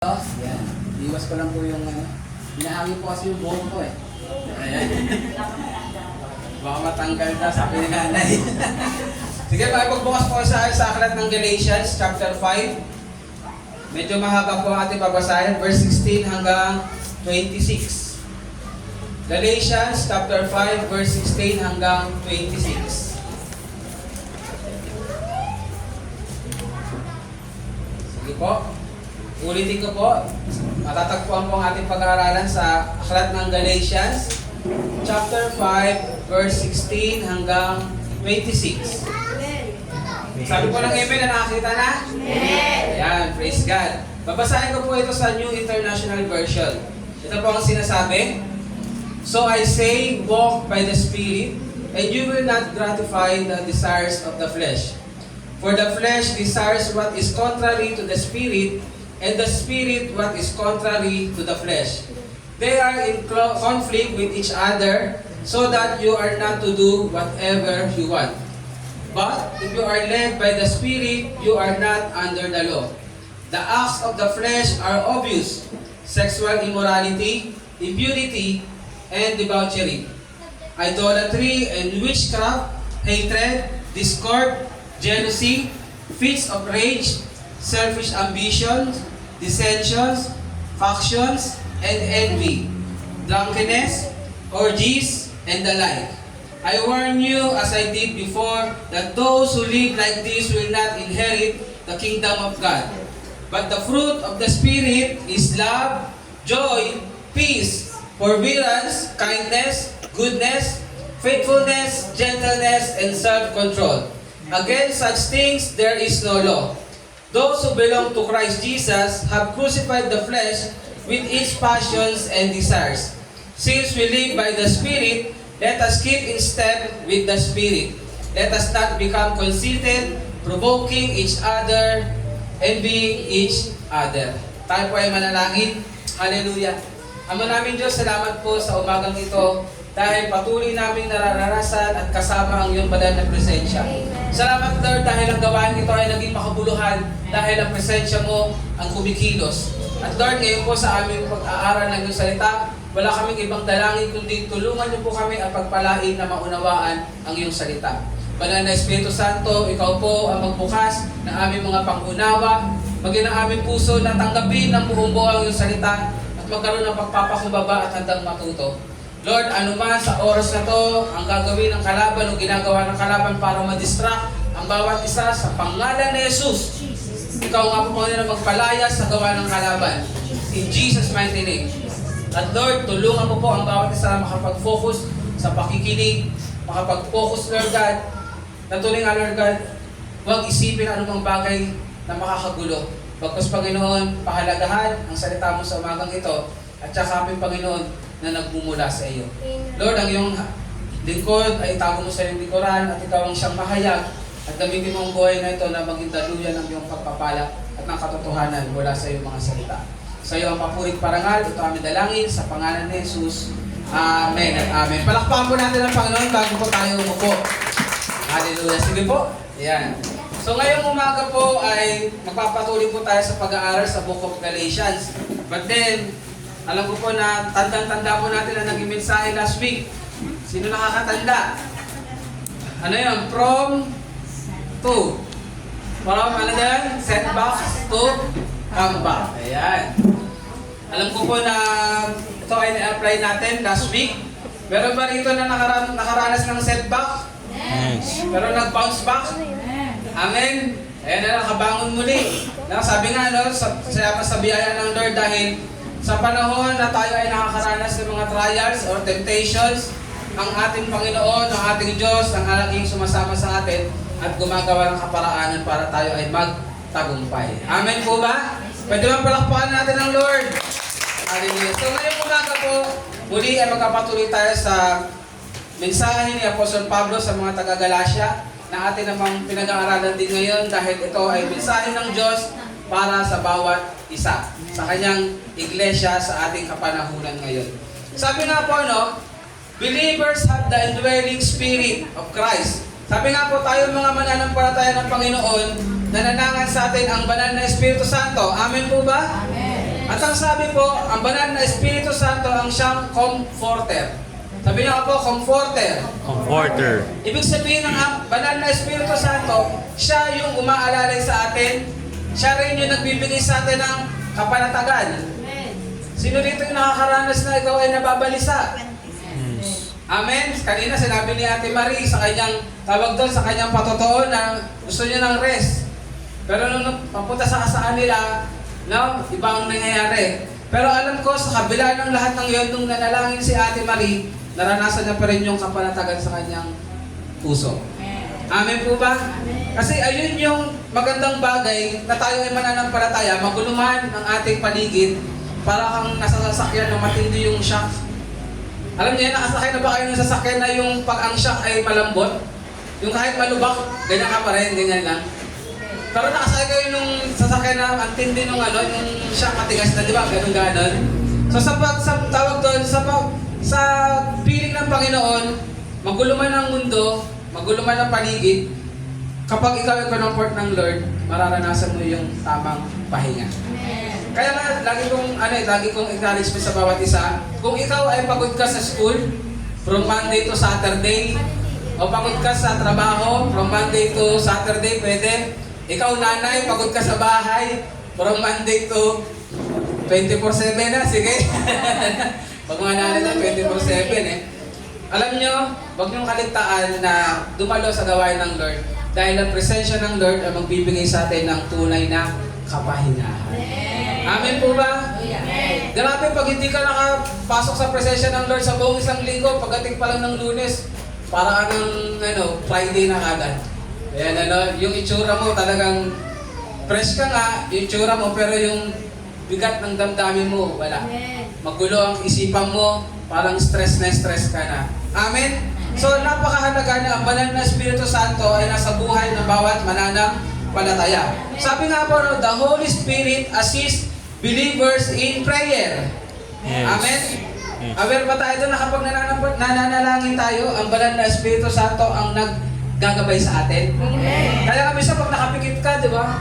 Yan. Iwas ko lang po yung hinahangin po kasi yung buhok ko eh. Ayan. Baka matanggal na, sabi ni nanay. Sige, pagbukas po sa aklat ng Galatians, chapter 5. Medyo mahaba po ang ating babasahin, verse 16 hanggang 26. Galatians, chapter 5, verse 16 hanggang 26. Sige po. Ulitin ko po, matatagpuan po ang ating pag-aaralan sa aklat ng Galatians, chapter 5, verse 16 hanggang 26. Sabi po ng amen na nakakita na? Ayan, praise God. Babasahin ko po ito sa New International Version. Ito po ang sinasabi. So I say, walk by the Spirit, and you will not gratify the desires of the flesh. For the flesh desires what is contrary to the Spirit, and the Spirit what is contrary to the flesh. They are in conflict with each other, so that you are not to do whatever you want. But if you are led by the Spirit, you are not under the law. The acts of the flesh are obvious: sexual immorality, impurity, and debauchery, idolatry and witchcraft, hatred, discord, jealousy, fits of rage, selfish ambitions, dissensions, factions, and envy, drunkenness, orgies, and the like. I warn you, as I did before, that those who live like this will not inherit the kingdom of God. But the fruit of the Spirit is love, joy, peace, forbearance, kindness, goodness, faithfulness, gentleness, and self-control. Against such things there is no law. Those who belong to Christ Jesus have crucified the flesh with its passions and desires. Since we live by the Spirit, let us keep in step with the Spirit. Let us not become conceited, provoking each other, envying each other. Tayo po ay manalangin. Hallelujah. Ama namin Diyos, salamat po sa umagang ito dahil patuloy namin nararanasan at kasama ang iyong banal na presensya. Salamat Lord dahil ang gawain ito ay naging makabuluhan dahil ang presensya mo ang kumikilos. At Lord, ngayon po sa aming pag-aaral ng iyong salita, wala kaming ibang dalangin kundi tulungan niyo po kami at pagpalain na maunawaan ang iyong salita. Banal na Espiritu Santo, ikaw po ang magbukas ng aming mga pangunawa, maging ang aming puso na tanggapin ng buong buo ang iyong salita at magkaroon ng pagpapakumbaba at handang matuto. Lord, anuman sa oras na to, ang gagawin ng kalaban o ginagawa ng kalaban para ma-distract ang bawat isa sa pangalan ni Jesus. Ikaw nga po na magpalaya sa gawa ng kalaban. In Jesus' mighty name. At Lord, tulungan mo po ang bawat isa na makapag-focus sa pakikinig, makapag-focus, Lord God, na tuloy nga, Lord God, huwag isipin anumang bagay na makakagulo. Bagkus, Panginoon, pahalagahan ang salita mo sa umagang ito at saka aming Panginoon na nagmumula sa iyo. Lord, ang iyong lingkod ay itago mo sa iyong likuran at ikaw ang siyang mahayag at gamitin mo ang buhay na ito na maging daluyan ng iyong pagpapala at ng katotohanan mula sa iyong mga salita. Sa iyo ang papurit parangal, ito aming dalangin sa pangalan ni Jesus. Amen at amen. Palakpakan po natin ang Panginoon bago po tayo umupo. Hallelujah. Sige po. Ayan. So ngayong umaga po ay magpapatuloy po tayo sa pag-aaral sa Book of Galatians. But then, alam ko po na tandang-tanda po natin na naging mensahe last week. Sino nakakatanda? Ano yun? From to. From ano din? Setbacks to comeback. Ayan. Alam ko po na ito ay na-apply natin last week. Meron ba rito na nakaranas ng setback? Yes. Pero nag-bounce back? Amen. Ayan na, nakabangon muli. Sabi nga, no, sa biyaya ng Lord dahil sa panahon na tayo ay nakakaranas ng mga trials or temptations, ang ating Panginoon, ang ating Diyos, ang laging sumasama sa atin at gumagawa ng kaparaanan para tayo ay magtagumpay. Amen po ba? Pwede bang palakpakan natin ang Lord? Hallelujah. So ngayong umaga po, muli ay magkapatuloy tayo sa mensahe ni Apostol Pablo sa mga taga-Galacia na atin namang pinag-aaralan din ngayon dahil ito ay mensahe ng Diyos para sa bawat isa sa kanyang iglesia sa ating kapanahunan ngayon. Sabi nga po, no, believers have the indwelling spirit of Christ. Sabi nga po tayo mga mananampalataya ng Panginoon, nananangan sa atin ang banal na Espiritu Santo. Amen po ba? Amen. At ang sabi po, ang banal na Espiritu Santo ang siyang comforter. Sabi niyo po, comforter. Comforter. Ibig sabihin ng banal na Espiritu Santo, siya yung umaalalay sa atin. Siya rin yung nagbibigay sa atin ng kapanatagan. Sino dito yung nakakaranas na ikaw ay nababalisa? Amen? Kanina sinabi ni Ate Marie sa kanyang tawag doon, sa kanyang patotoo na gusto niya ng rest. Pero nung papunta sa kasaan nila, no, iba ang nangyayari. Pero alam ko, sa kabila ng lahat ng yun, nung nanalangin si Ate Marie, naranasan niya pa rin yung kapanatagan sa kanyang puso. Amen po ba? Kasi ayun yung magandang bagay na tayo ay mananampalataya, maguluman ang ating paligid, para kang nasa sasakyan na matindi yung shock. Alam niyo, nakasakay na ba kayo ng sasakyan na yung pag ang shock ay malambot? Yung kahit malubak, ganyan ka pa rin, ganyan lang. Pero nakasakay kayo nung sasakyan na ang tindi nung yung shock matigas na, di ba? Ganun-ganon. So sa tawag doon, sa piling ng Panginoon, magulo man ang mundo, magulo man ang paligid, kapag ikaw ay comfort ng Lord, mararanasan mo yung tamang pahinga. Kaya nga, lagi kong acknowledgement sa bawat isa. Kung ikaw ay pagod ka sa school, from Monday to Saturday, o pagod ka sa trabaho, from Monday to Saturday, pwede. Ikaw nanay, pagod ka sa bahay, from Monday to 24/7 na, sige. Pag mga nanay na 24/7 Alam nyo, huwag niyong kaligtaan na dumalo sa gawain ng Lord. Dahil ang presensya ng Lord ay magbibigay sa atin ng tunay na kapahingahan. Amen po ba? Grabe, pag hindi ka nakapasok sa presensya ng Lord sa buong isang linggo, pagdating pa lang ng Lunes, para ka ng Friday na agad. Ayan, yung itsura mo talagang fresh ka nga, yung itsura mo, pero yung bigat ng damdamin mo, wala. Magulo ang isipan mo, parang stress na stress ka na. Amen? So, napakahalaga na ang banal na Espiritu Santo ay nasa buhay ng bawat mananampalataya. Sabi nga po, the Holy Spirit assists believers in prayer. Yes. Amen? Yes. Aware ba tayo doon na kapag nananalangin tayo, ang banal na Espiritu Santo ang naggagabay sa atin? Amen. Kaya kami siya, pag nakapikit ka, di ba?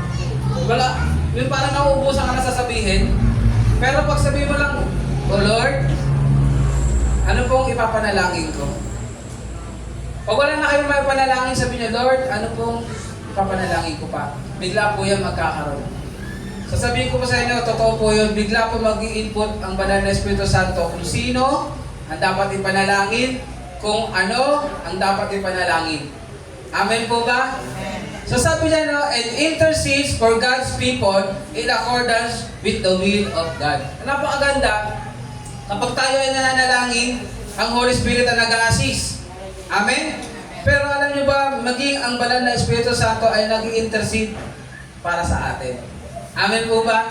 Wala, yung parang nauubusan ka na sasabihin. Pero pag sabihin mo lang, oh Lord, ano pong ipapanalangin ko? Pag wala na kayong may panalangin, sabi niyo, Lord, ano pong ipapanalangin ko pa? Bigla po yan magkakaroon. Sasabihin ko po sa inyo, totoo po yun, bigla po mag-i-input ang banal na Espiritu Santo kung sino ang dapat ipanalangin, kung ano ang dapat ipanalangin. Amen po ba? So sabi niya, and intercedes for God's people in accordance with the will of God. Napakaganda, kapag tayo ay nananalangin, ang Holy Spirit ang nag-a-assist. Amen? Pero alam niyo ba, maging ang banal na Espiritu Santo ay nag-intercede para sa atin. Amen po ba?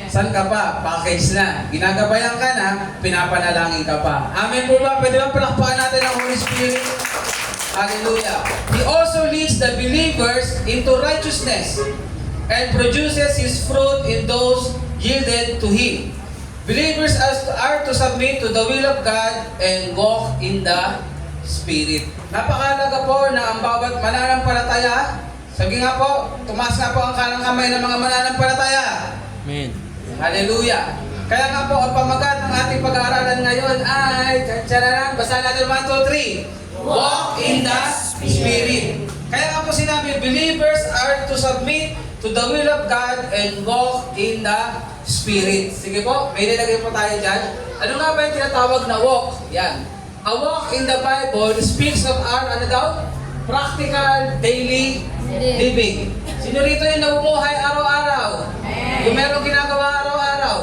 Saan ka pa? Package na. Ginagabayan ka na, pinapanalangin ka pa. Amen po ba? Pwede ba palakpakan natin ang Holy Spirit? Hallelujah. He also leads the believers into righteousness and produces His fruit in those yielded to Him. Believers are to submit to the will of God and walk in the Spirit. Napakahalaga po na ang bawat mananampalataya, sabi nga po, tumaas nga po ang kanang kamay ng mga mananampalataya. Amen. Hallelujah. Kaya nga po, ang pamagat ng ating pag-aaralan ngayon ay, tsaran, basa natin 1, 2, 3. Walk in the Spirit. Kaya nga po sinabi, believers are to submit to the will of God and walk in the Spirit. Sige po, may nilagay po tayo dyan. Ano nga ba yung tinatawag na walk? Yan. A walk in the Bible speaks of our, practical daily living. Sino rito yung namumuhay araw-araw? Yung merong ginagawa araw-araw?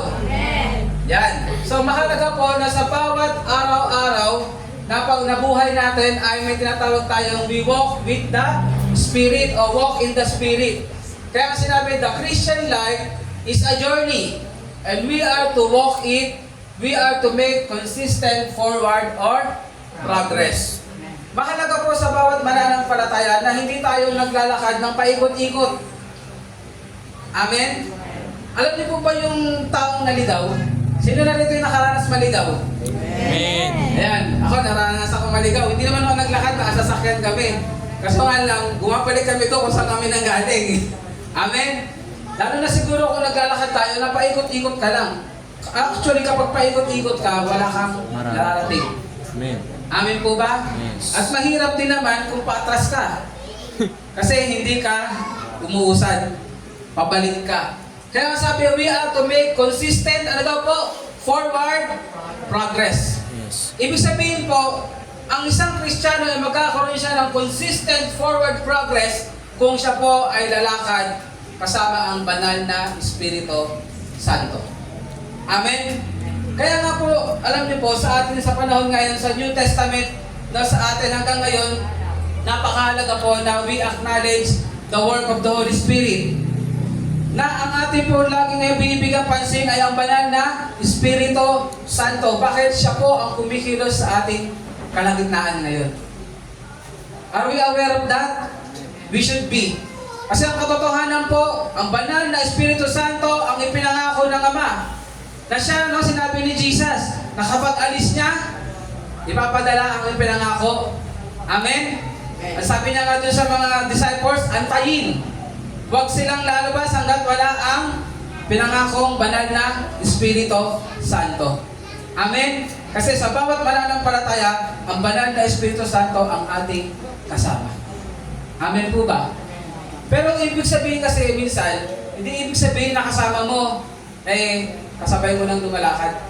Yan. So mahalaga po na sa bawat araw-araw na pag nabuhay natin ay may tinatawag tayong we walk with the Spirit o walk in the Spirit. Kaya sinabi, the Christian life is a journey and we are to walk it. We are to make consistent forward or progress. Mahalaga po sa bawat mananampalataya na hindi tayo naglalakad ng paikot-ikot. Amen? Alam niyo po ba yung taong naligaw? Sino na rito yung nakaranas maligaw? Amen. Ayan, ako naranasan ako maligaw. Hindi naman ako naglakad, nakasasakyan kami. Kaso nga lang, gumapalik kami doon kung saan kami nanggaling. Amen? Lalo na siguro kung naglalakad tayo, napaikot-ikot ka lang. Actually, kapag paikot-ikot ka, wala kang Marami. nararating. Amen. Amin po ba? Yes. At mahirap din naman kung paatras ka. Kasi hindi ka umuusad. Pabalik ka. Kaya nga sabi, we are to make consistent, ano daw po? Forward progress. Yes. Ibig sabihin po, ang isang Kristiyano ay magkakaroon siya ng consistent forward progress kung siya po ay lalakad kasama ang banal na Espiritu Santo. Amen? Kaya nga po, alam niyo po, sa atin sa panahon ngayon sa New Testament, na sa atin hanggang ngayon, napakahalaga po na we acknowledge the work of the Holy Spirit. Na ang ating po lagi ngayon binibigang pansin ay ang banal na Espiritu Santo. Bakit siya po ang kumikilos sa ating kalagitnaan ngayon? Are we aware of that? We should be. Kasi ang katotohanan po, ang banal na Espiritu Santo ang ipinangako ng Ama. Na siya, no, sinabi ni Jesus, na kapag alis niya, ipapadala ang ipinangako. Amen? Ang sabi niya nga doon sa mga disciples, antayin. Huwag silang lalabas hanggat wala ang pinangakong banal na Espiritu Santo. Amen? Kasi sa bawat mananampalataya, ang banal na Espiritu Santo ang ating kasama. Amen po ba? Pero ibig sabihin kasi minsan, hindi ibig sabihin na kasama mo, kasabay mo nang lumalakad.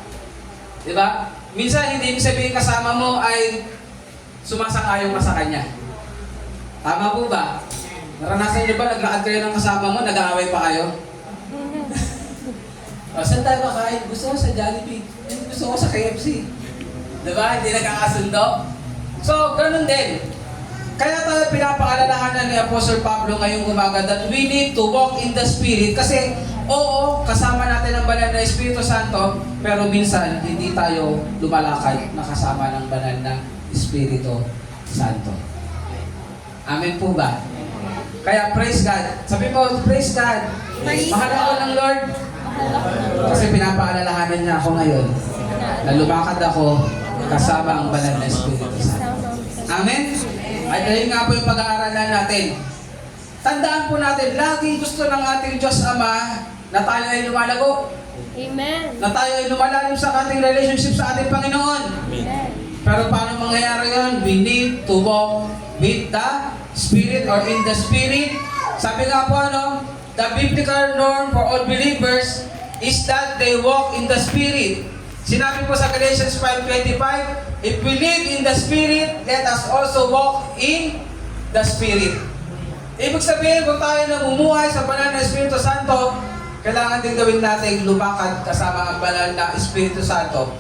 Diba? Minsan hindi ibig sabihin kasama mo ay sumasang-ayon ka sa kanya. Tama po ba? Naranasan niyo ba, naglakad kayo ng kasama mo, nag-aaway pa kayo? Saan tayo kakain? Gusto ko sa Jollibee. Gusto ko sa KFC. Diba? Hindi nagkakasundo. So, ganun din. Kaya tayo pinapaalalahanan ni Apostle Pablo ngayong umaga that we need to walk in the Spirit. Kasi, oo, kasama natin ang banal na Espiritu Santo, pero minsan, hindi tayo lumalakad na kasama ng banal na Espiritu Santo. Amen po ba? Kaya praise God. Sabi mo, praise God. Mahal ako ng Lord. Kasi pinapaalalahanan niya ako ngayon na lumakad ako kasama ang banal na Espiritu Santo. Amen? At ayun nga po yung pag-aaralan natin. Tandaan po natin, lagi gusto ng ating Diyos Ama na tayo ay lumalago. Amen. Na tayo ay lumalalim sa ating relationship sa ating Panginoon. Amen. Pero paano mangyayari yun? We need to walk with the Spirit or in the Spirit. Sabi nga po the biblical norm for all believers is that they walk in the Spirit. Sinabi po sa Galatians 5:25, if we live in the Spirit, let us also walk in the Spirit. Ibig sabihin, kung tayo namumuhay sa banal na Espiritu Santo, kailangan din gawin natin lumakad kasama ang banal na Espiritu Santo.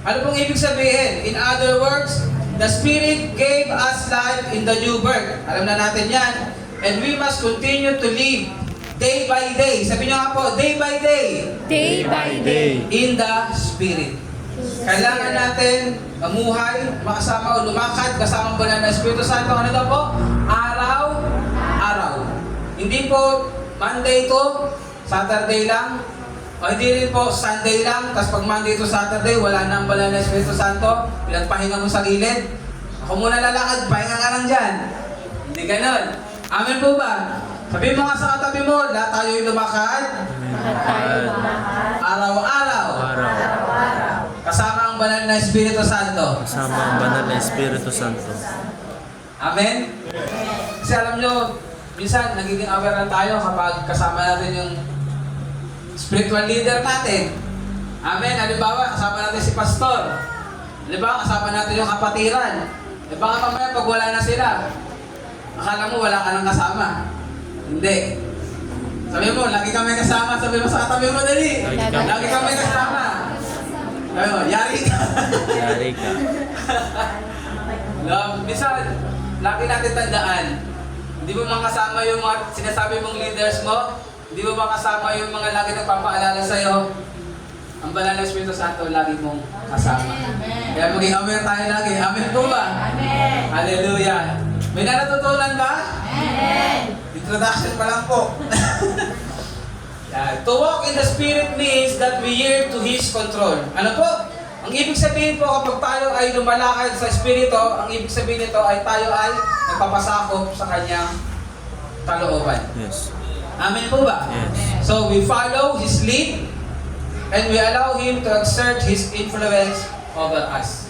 Ano pong ibig sabihin? In other words, the Spirit gave us life in the new birth. Alam na natin yan. And we must continue to live day by day. Sabi niyo nga po, day by day. Day by day. In the Spirit. Kailangan natin mamuhay, makasama o lumakad kasama ang banal na Espiritu Santo. Ano daw po? Araw-araw. Hindi po Monday to Saturday lang. O hindi rin po Sunday lang, tapos pag Monday to Saturday, wala na ang banal na Espiritu Santo. Pinagpahinga mo sa gilid. Ako muna lalakad, pahinga ka lang dyan. Hindi ganon. Amen po ba? Sabi mo nga sa katabi mo, lahat tayo'y lumakad. Lahat tayo lumakad. Araw-araw. Araw. Kasama ang banal na Espiritu Santo. Kasama ang banal na Espiritu Santo. Amen? Kasi alam nyo, minsan nagiging aware na tayo kapag kasama natin yung spiritual leader natin. Amen? Halimbawa, kasama natin si pastor. Halimbawa, kasama natin yung kapatiran. E baka mamaya pag wala na sila, akala mo wala ka nang kasama. Hindi. Sabi mo, lagi kami kasama. Sabi mo sa katabi mo, dali. Lagi kami kasama. Sabi mo, yari ka. Yari ka. Minsan, lagi natin tandaan. Hindi mo makasama yung mga sinasabi mong leaders mo. Hindi mo makasama yung mga lagi nagpapaalala sa'yo. Ang banal na Espiritu Santo, lagi mong kasama. Kaya maging aware tayo lagi. Amen po ba? Amen. Hallelujah. May natutunan ba? Amen. Introduction pa lang po. To walk in the Spirit means that we yield to His control. Ano po? Ang ibig sabihin po kapag tayo ay lumalakad sa Espiritu, ang ibig sabihin nito ay tayo ay nagpapasakop sa Kanyang kalooban. Yes. Amen po ba? Yes. So we follow His lead and we allow Him to exert His influence over us.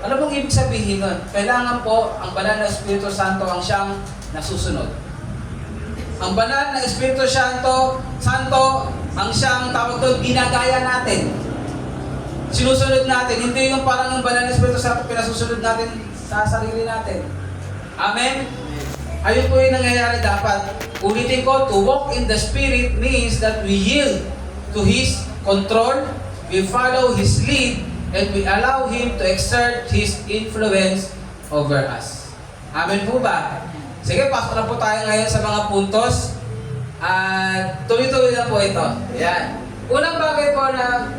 Ano bang ibig sabihin nun? Kailangan po ang banal na Espiritu Santo ang siyang nasusunod. Ang banal na Espiritu Santo ang siyang tawag doon, ginagaya natin. Sinusunod natin. Hindi yung parang ang banal na Espiritu Santo pinasusunod natin sa sarili natin. Amen? Ayun po yung nangyayari dapat. Ulitin ko, to walk in the Spirit means that we yield to His control, we follow His lead, and we allow Him to exert His influence over us. Amen po ba? Sige, pasok na po tayo ngayon sa mga puntos. At tuloy-tuloy na po ito. Yan. Unang bagay po na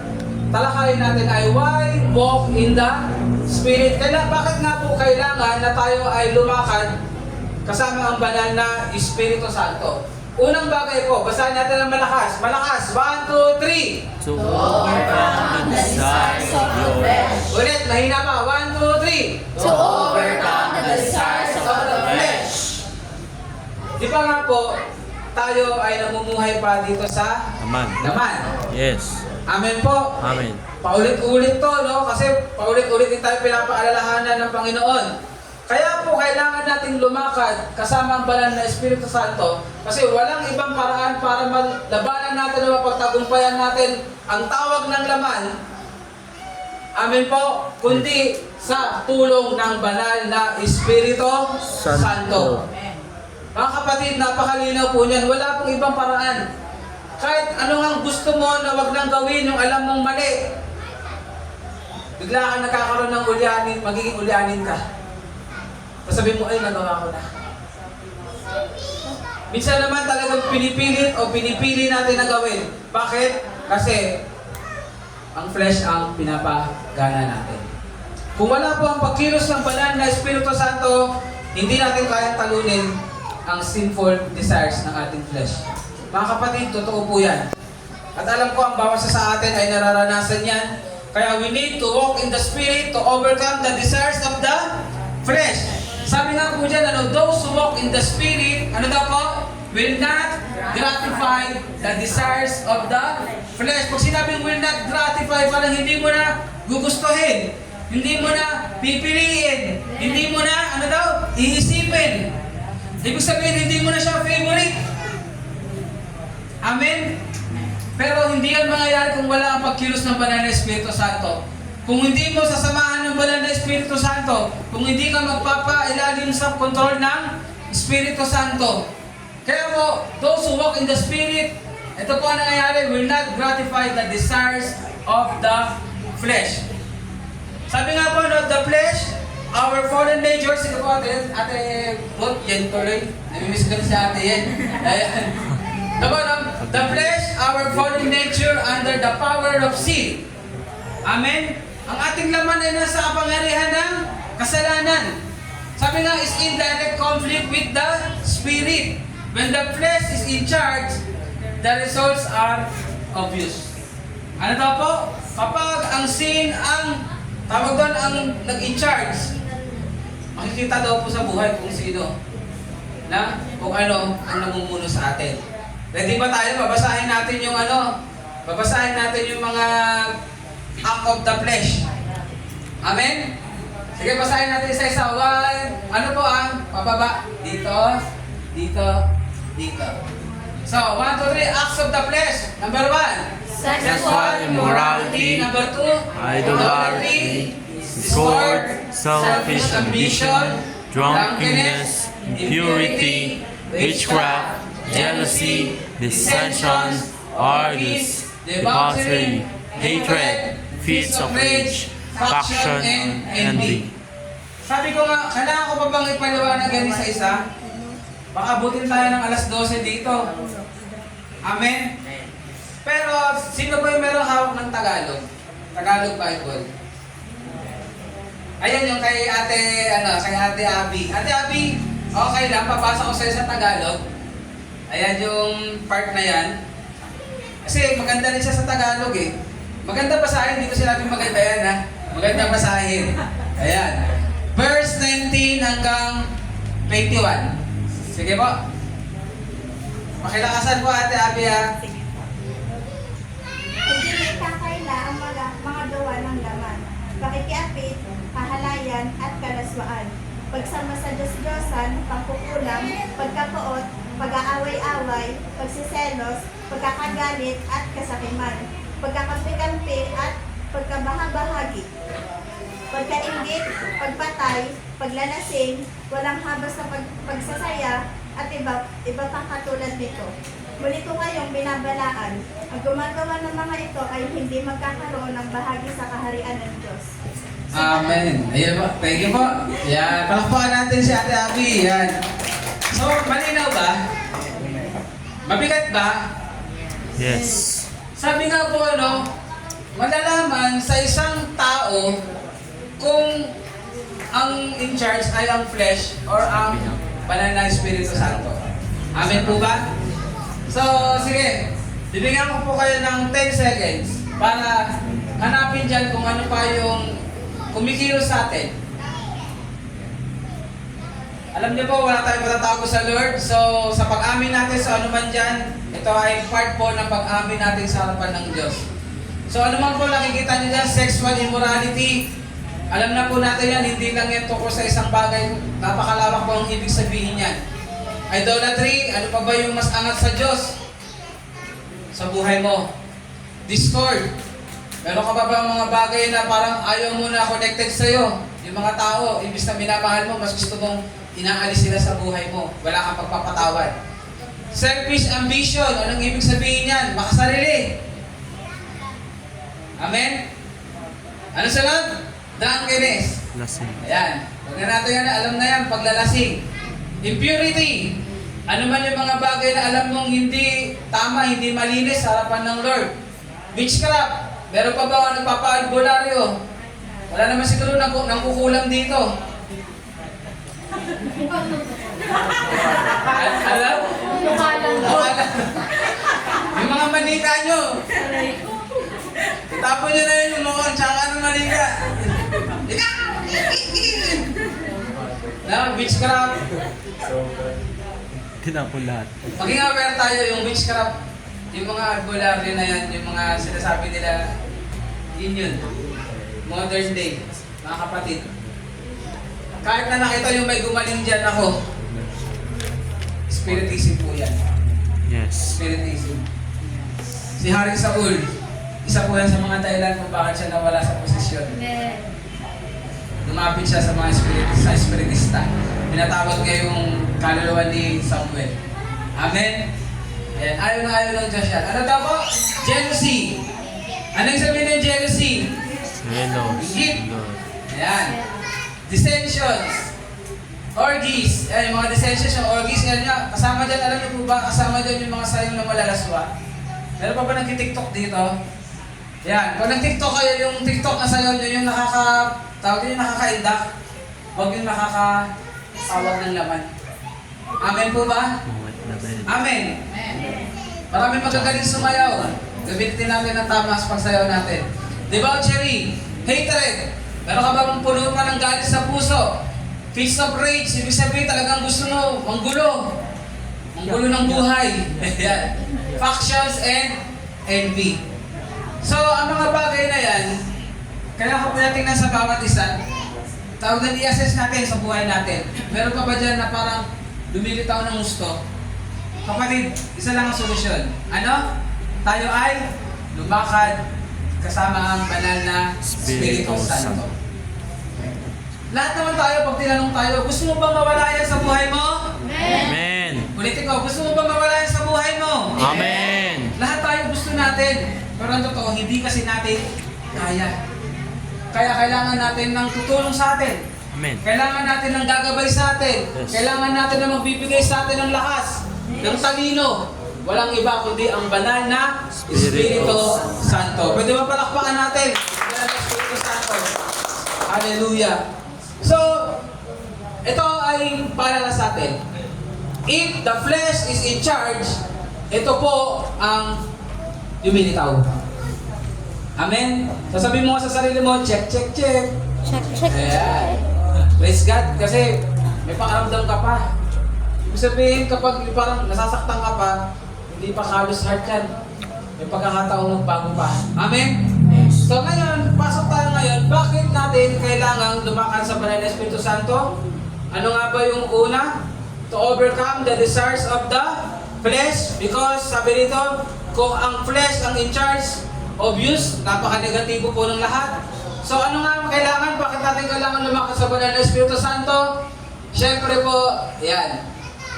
talakayin natin ay why walk in the Spirit. Bakit nga po kailangan na tayo ay lumakad kasama ang banal na Espiritu Santo? Unang bagay po, basahin natin ng malakas. Malakas. 1, 2, 3. To overcome the desires of your flesh. Ulit, mahina pa. 1, 2, 3. To overcome the desires of the flesh. Di ba nga po, tayo ay namumuhay pa dito sa Amen. laman. Yes. Amen po. Amen. Paulit-ulit to, no? Kasi paulit-ulit din tayo pinapaalalahanan ng Panginoon. Kaya po, kailangan nating lumakad kasama ang banal na Espiritu Santo kasi walang ibang paraan para labanan natin o mapagtagumpayan natin ang tawag ng laman. Amen po. Kundi sa tulong ng banal na Espiritu Santo. Mga kapatid, napakalinaw po niyan. Wala pong ibang paraan. Kahit ano ang gusto mo na wag nang gawin yung alam mong mali. Bigla ka nagkakaroon ng ulyanin, magiging ulyanin ka. Sabihin mo, ay, nagawa ko na. Minsan naman talagang pinipilit o pinipili natin na gawin. Bakit? Kasi ang flesh ang pinapagana natin. Kung wala po ang pagkilos ng banal na Espiritu Santo, hindi natin kayang talunin ang sinful desires ng ating flesh. Mga kapatid, totoo po yan. At alam ko ang bawat isa sa atin ay nararanasan yan. Kaya we need to walk in the Spirit to overcome the desires of the flesh. Sabi nga po dyan, those who walk in the Spirit, ano daw po? Will not gratify the desires of the flesh. Pag sinabing will not gratify, parang hindi mo na gugustuhin. Hindi mo na pipiliin. Hindi mo na, ano daw, iisipin. Ibig sabihin, hindi mo na siya favorite. Amen? Pero hindi yan mangyayari kung wala ang pagkilos ng banal na Espiritu Santo. Kung hindi mo sasamahan ng banal na Espiritu Santo, kung hindi ka magpapailalim sa kontrol ng Espiritu Santo. Kaya po, those who walk in the Spirit, ito po ang nangyayari, will not gratify the desires of the flesh. Sabi nga po, no, the flesh, our fallen nature, sige po ate Bot, yan tuloy, namimiss ko na si ate yan. Ayan. The flesh, our fallen nature under the power of sin. Amen? Ang ating laman ay nasa kapangyarihan ng kasalanan. Sabi nga, is in direct conflict with the Spirit. When the flesh is in charge, the results are obvious. Ano daw po? Kapag ang sin ang, tawag doon, ang nag-in charge, makikita daw po sa buhay kung sino, na kung ano ang namumuno sa atin. Ready ba tayo? Babasahin natin yung babasahin natin yung mga act of the flesh. Amen? Sige, basahin natin isa-isa. Ano po ang pababa? Dito, dito, dito. So, 1, 2, 3, acts of the flesh. Number 1, Sexual immorality. Number 2, Idolatry, discord, selfish ambition, drunkenness, impurity, witchcraft, jealousy, dissension, argues, debauchery, hatred, fits of rage, faction, and envy. Sabi ko nga, kailangan ko pa bang ipaliwanag yan isa-isa? Baka abutin tayo ng alas 12 dito. Amen? Pero, sino ba yung merong hawak ng Tagalog? Tagalog Bible. Ayan yung kay Ate Abby. Ate Abby, okay lang, papasa ko sa'yo sa Tagalog. Ayan yung part na yan. Kasi maganda rin siya sa Tagalog eh. Maganda basahin, hindi ko sinabing maganda yan ha. Maganda basahin. Ayan. Verse 19 hanggang 21. Sige po. Pakilakasan po Ate Abby ha. nila ang mga gawa ng laman, pakikiapit, kahalayan at kalaswaan, pagsama sa Diyos-Diyosan, pagkukulang, pagkapuot, pag-aaway-away, pagsiselos, pagkakagalit at kasakiman, pagkakampi-kampi at pagkabahabahagi, pagkainggit, pagpatay, paglalasing, walang habas na pagsasaya, at iba pang katulad nito. Muli ko kayong binabalaan, ang gumagawa ng mga ito ay hindi magkakaroon ng bahagi sa kaharian ng Diyos. Amen. Ayan po. Thank you po. Yan. Palakpakan natin si Ate Abby. Yan. So, malinaw ba? Mabigat ba? Yes. Sabi nga po, ano, malalaman sa isang tao kung ang in charge ay ang flesh or ang banal na Espiritu Santo. Amen po ba? So, sige. Bibigyan ko po kayo ng 10 seconds para hanapin dyan kung ano pa yung kumikilos sa atin. Alam niyo po, wala tayong matatago sa Lord. So, sa pag-amin natin sa ano man dyan, ito ay part po ng pag-amin natin sa harapan ng Diyos. So, ano man po nakikita niyo dyan, sexual immorality, alam na po natin yan, hindi lang yan tungkol sa isang bagay, napakalawak po ang ibig sabihin yan. Idolatry, ano pa ba yung mas angat sa Diyos? Sa buhay mo. Discord, meron ka ba ba mga bagay na parang ayaw mo na connected sa'yo? Yung mga tao, imbis na minamahal mo, mas gusto mong inaalis sila sa buhay mo. Wala kang pagpapatawad. Selfish ambition, anong ibig sabihin yan? Makasarili. Amen? Ano sunod? Drunkenness. Lasing. Ayan. Huwag na natin yan, alam na yan, paglalasing. Impurity. Ano man yung mga bagay na alam mong hindi tama, hindi malinis sa harapan ng Lord. Witchcraft. Meron pa ba ang nagpapa-albularyo? Wala naman siguro nang kukulang dito. Alam? Yung mga manika nyo. Itapon nyo na yun yung mga tsaka ng manika. Na, witchcraft. Tinapon lahat. Maging aware tayo yung witchcraft. Yung mga albularyo na yan, yung mga sinasabi nila, yun. Modern day, mga kapatid. Kahit na nakita yung may gumaling dyan ako, spiritism po yan. Yes. Spiritism. Si Haring Saul, isa po yan sa mga dahilan kung bakit siya nawala sa posisyon. Lumapit siya sa mga spiritista. Pinatawag niya yung kaluluwa ni Samuel. Amen? Ayan, ayaw ng Diyos yan. Ano daw po? Jealousy. Anong sabihin ng jealousy? Hello. Hit. Ayan. Dissensions. Orgies. Ayan, yung mga dissensions, yung orgies, yan nga. Kasama dyan, alam niyo po ba, kasama dyan yung mga sayong na malalaswa. Meron pa ba nag-TikTok dito? Yan. Kung nag-TikTok kayo, yung TikTok na sayo nyo, yung tawag yung nakaka-indak. Huwag yung nakaka-awag ng laman. Amen po ba? Amen. Maraming magagaling sumayaw. Gamitin natin ang tama sa pagsayaw natin. Debauchery, hatred. Meron ka bang puno pa ng galit sa puso? Fits of rage, ibig sabihin talagang gusto mo, manggulo. Manggulo ng buhay. Yan. Factions and envy. So, ang mga bagay na yan, kaya kapag natin nasa bawat isa, tawag na i-assess natin sa buhay natin. Meron pa ba dyan na parang lumilitaw ng gusto? Kapatid, isa lang ang solusyon. Ano? Tayo ay lumakad kasama ang banal na Espiritu Santo. Lahat naman tayo, pag tinanong tayo, gusto mo bang mawala yan sa buhay mo? Amen. Ulitin ko, gusto mo bang mawala yan sa buhay mo? Amen. Lahat tayo gusto natin. Pero ang totoo, hindi kasi natin kaya. Kaya kailangan natin ng tutulong sa atin. Amen. Kailangan natin ng gagabay sa atin. Yes. Kailangan natin ng magbibigay sa atin ng lakas, ng talino. Walang iba kundi ang banal na Espiritu Santo. Pwede ba palakpakan natin? Banal na Espiritu Santo. Hallelujah. So, ito ay paalala sa atin. If the flesh is in charge, ito po ang lumilitaw. Amen? Sasabihin mo sa sarili mo, check, check, check. Check. Ayan. Praise God. Kasi may pakaramdam ka pa. Ibig sabihin, kapag parang nasasaktan ka pa, hindi pa halos heart yan. May pagkakataon magbago pa. Amen? banal na Espiritu Santo. Ano nga ba yung una? To overcome the desires of the flesh. Because sabi dito, kung ang flesh ang in charge, obvious, napaka-negatibo po ng lahat. So ano nga ang kailangan? Bakit natin kailangan lumakas sa banal na Espiritu Santo? Siyempre po, yan.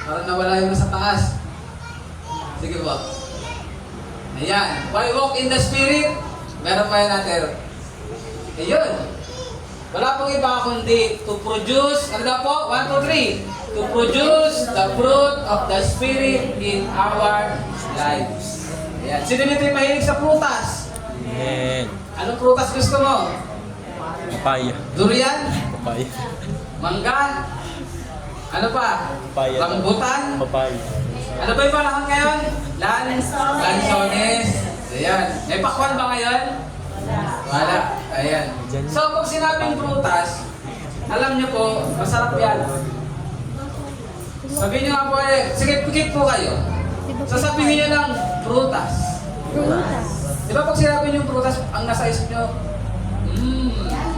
Parang nawala yung nasa taas. Sige po. Ayan. Why walk in the Spirit? Meron pa yan natin. Ayun. Wala pong iba kundi to produce, ano na po? 1, 2, 3. To produce the fruit of the Spirit in our lives. Ayan. Sino nito yung mahilig sa prutas? Amen. Anong prutas gusto mo? Papaya. Durian? Papaya. Mangga? Ano pa? Papaya. Rambutan? Papaya. Ano ba yung panahon ngayon? Lansones. Ayan. May pakwan ba ngayon? Wala. Ayan. So, pag sinabing prutas, alam niyo po, masarap yan. Sabihin niyo nga po, sige, pikit po kayo. Sasabihin niyo ng prutas. Di ba pag sinabi niyo prutas, ang nasa isip niyo,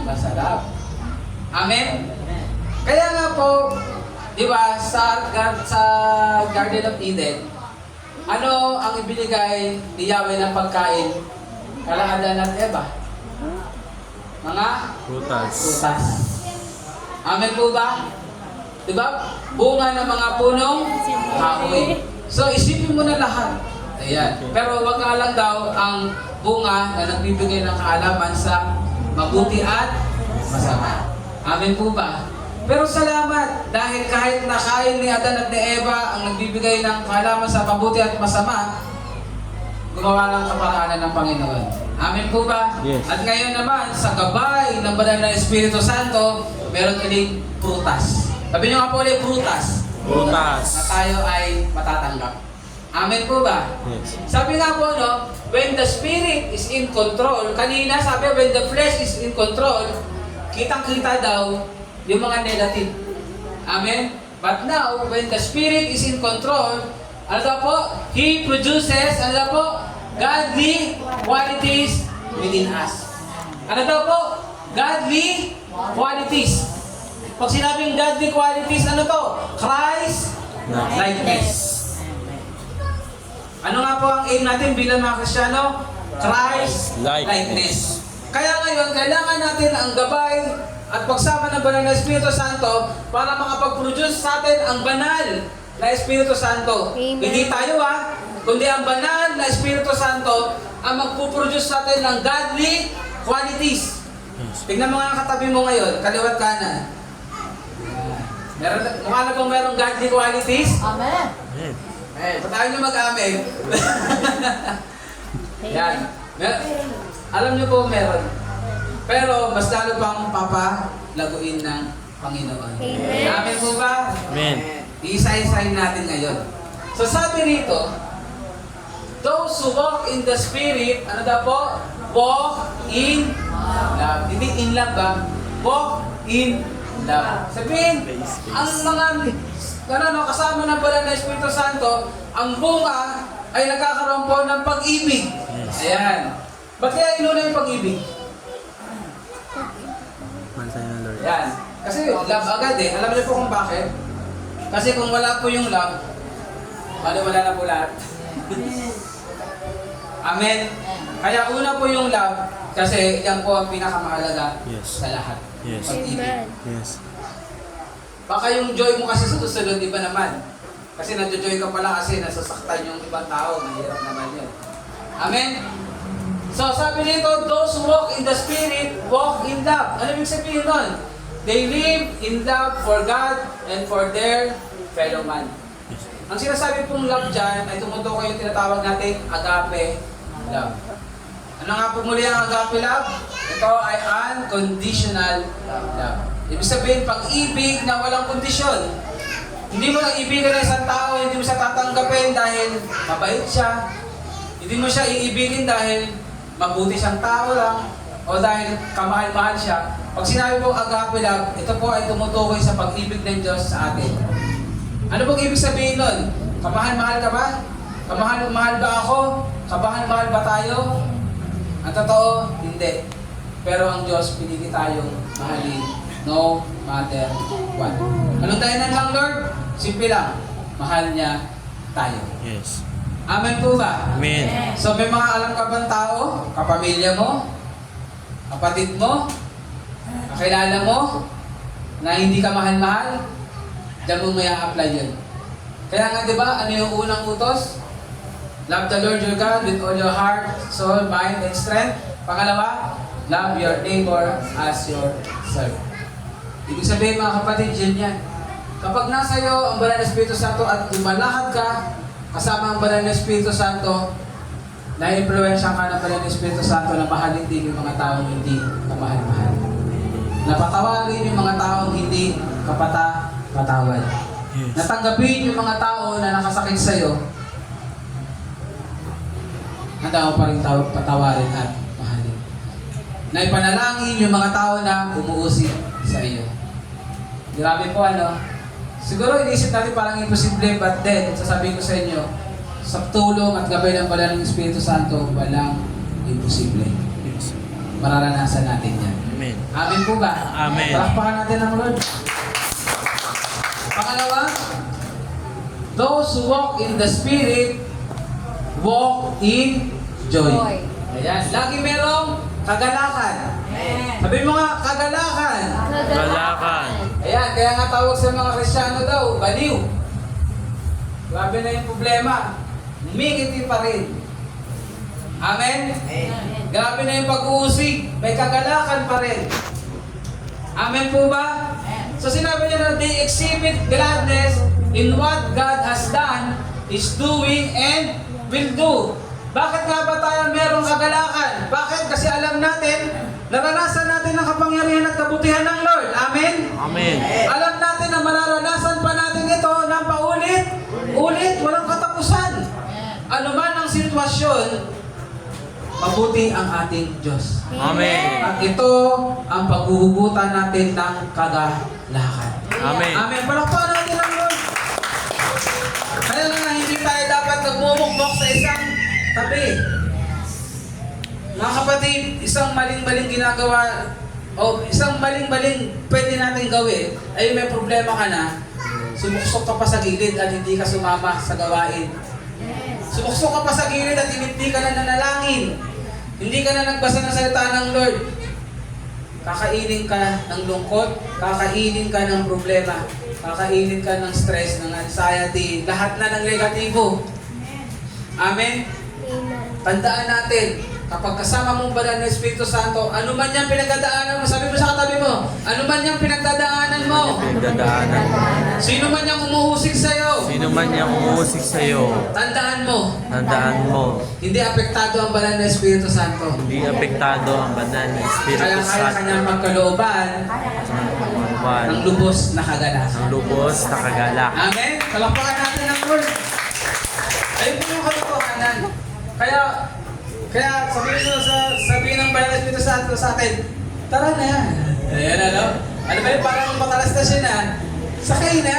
masarap. Amen? Kaya nga po, di ba, sa Garden of Eden, ano ang ibinigay ni Yahweh ng pagkain kala Adan at Eva? Mga Prutas. prutas. Amen po ba? Di ba? Bunga ng mga punong kahoy. So isipin mo na lahat. Ayan. Pero wag nga lang daw ang bunga na nagbibigay ng kaalaman sa mabuti at masama. Amen po ba? Pero salamat dahil kahit nakain ni Adan at ni Eva ang nagbibigay ng kaalaman sa mabuti at masama, gumawa ng kaparaanan ng Panginoon. Amen po ba? Yes. At ngayon naman, sa gabay ng banal na Espiritu Santo, meron uling prutas. Sabi niyo nga po ulit, prutas. Prutas. Na tayo ay matatanggap. Amen po ba? Yes. Sabi nga po, no, when the Spirit is in control, kanina sabi, when the flesh is in control, kitang-kita daw yung mga negative. Amen? But now, when the Spirit is in control, ano daw po? He produces, ano daw po? Godly qualities within us. Ano daw po? Godly qualities. Pag sinabing godly qualities, ano to? Christ likeness. Ano nga po ang aim natin bilang mga Kristiyano? Christ likeness. Kaya ngayon, kailangan natin ang gabay at pagsama ng banal na Espiritu Santo para makapag-produce sa atin ang banal na Espiritu Santo. Amen. Hindi tayo kundi ang banal na Espiritu Santo ang magpuproduce sa atin ng godly qualities. Tingnan mo nga ang katabi mo ngayon, kaliwat kanan. Meron, mukha na pong merong godly qualities? Amen. Amen. Ba't tayo nyo mag-amen? Yan. Alam nyo po meron. Pero mas lalo pang papalaguin ng Panginoon. Amen. Amen po ba? Amen. Isa-isahin natin ngayon. So sabi rito, those who walk in the Spirit, ano daw po? Walk in love. Hindi in love ba? Walk in love. Sabihin, ang mga kasama ng banal na Espiritu Santo, ang bunga ay nagkakaroon po ng pag-ibig. Ayan. Ba't kaya inuna yung pag-ibig? Mansay na Lord. Ayan. Kasi love agad eh. Alam niyo po kung bakit? Kasi kung wala po yung love, wala na po lahat. Amen. Kaya una po yung love, kasi yan po ang pinakamahalaga Yes. sa lahat. Yes. Pag-ibig. Yes. Baka yung joy mo kasi sa susunod, iba naman. Kasi nadjo-joy ka pala kasi nasasaktan yung ibang tao. Mahirap naman yun. Amen? So sabi dito, those who walk in the Spirit, walk in love. Ano ibig sabihin nun? They live in love for God and for their fellow man. Ang sinasabi pong love dyan ay tumutukoy yung tinatawag natin agape love. Ano nga po muli ang agape love? Ito ay unconditional love. Ibig sabihin, pag-ibig na walang kondisyon. Hindi mo lang ibigan ng isang tao, hindi mo siya tatanggapin dahil mabait siya. Hindi mo siya iibigin dahil mabuti siyang tao lang o dahil kamahal-mahal siya. Pag sinabi po agape love, ito po ay tumutukoy sa pag-ibig ng Diyos sa atin. Ano bang ibig sabihin nun? Kamahal-mahal ka ba? Kamahal-mahal ba ako? Kamahal-mahal ba tayo? Ang totoo, hindi. Pero ang Diyos pinili tayong mahalin no matter what. Anong dahilan lang, Lord? Simple lang. Mahal niya tayo. Yes. Amen po ba? Amen. So may mga alam ka bang tao, kapamilya mo, kapatid mo, kakilala mo, na hindi ka mahal-mahal, diyan mo may apply yun. Kaya nga diba, ano yung unang utos? Love the Lord your God with all your heart, soul, mind, and strength. Pangalawa, love your neighbor as yourself. Ibig sabihin mga kapatid, yun yan. Kapag nasa iyo ang banal na Espiritu Santo at lumalakad ka, kasama ang banal na Espiritu Santo, na-influensya ka ng banal na Espiritu Santo na mahalin din yung mga taong hindi kamahal-mahal. Napatawarin yung mga taong hindi kapata-patawad. Yes. Natanggapin yung mga tao na nakasakit sa iyo, handa mo pa rin patawarin at mahalin. Naipanalangin yung mga tao na umuusig sa iyo. Grabe po ano. Siguro inisip natin parang imposible, but then, sasabihin ko sa inyo, sa tulong at gabay ng banal ng Espiritu Santo, walang imposible. Yes. Mararanasan natin yan. Amen. Amen po ba? Amen. Palakpakan natin ang Lord. Pangalawa, those who walk in the Spirit, walk in joy. Ayan. Lagi merong kagalakan. Sabi mo nga, kagalakan. Galakan. Ayan, kaya nga tawag sa mga Kristyano daw, baliw. Grabe na yung problema. Humingiti pa rin. Amen? Grabe na yung pag-uusig. May kagalakan pa rin. Amen po ba? So sinabi niya na they exhibit gladness in what God has done, is doing, and will do. Bakit nga ba tayo merong kagalakan? Bakit? Kasi alam natin, naranasan natin ang kapangyarihan at kabutihan ng Lord. Amen? Amen. Alam natin na mararanasan pa natin ito ng paulit-ulit, walang katapusan. Ano man ang sitwasyon, mabuti ang ating Diyos. Amen. At ito ang paghuhugutan natin ng kagalakan. Amen. Amen. Palakpakan natin ang Lord. Kaya nga hindi tayo dapat nagmumukmok sa isang tabi. Mga kapatid, isang maling-maling ginagawa o isang maling-maling pwede natin gawin ay may problema ka na, sumuksok ka pa sa gilid at hindi ka sumama sa gawain. Sumuksok ka pa sa gilid at hindi ka na nanalangin. Hindi ka na nagbasa ng salita ng Lord. Kakainin ka ng lungkot, kakainin ka ng problema, kakainin ka ng stress, ng anxiety, lahat na ng negatibo. Amen? Tandaan natin, kapag kasama mong banal na Espiritu Santo, ano man yung pinagdadaanan mo, sabi mo sa katabi mo, ano man yung pinagdadaanan mo, Pinagdadaanan. sino man yung umuhusik sa'yo, Sino man yung umuusik sa'yo, tandaan mo, tandaan mo, hindi apektado ang banal na Espiritu Santo. hindi apektado ang banal na Espiritu Kaya kaya Santo kanyang magkalooban ng lubos na kagalakan. ang lubos na kagalakan. Amen? Palakpakan natin ang Lord. Ayun po yung katotohanan. Kaya sabihin ng banal na Espiritu Santo sa atin, tara na. Ayan ano? Ano ba yun? Parang matalas na siya na. Sakay na.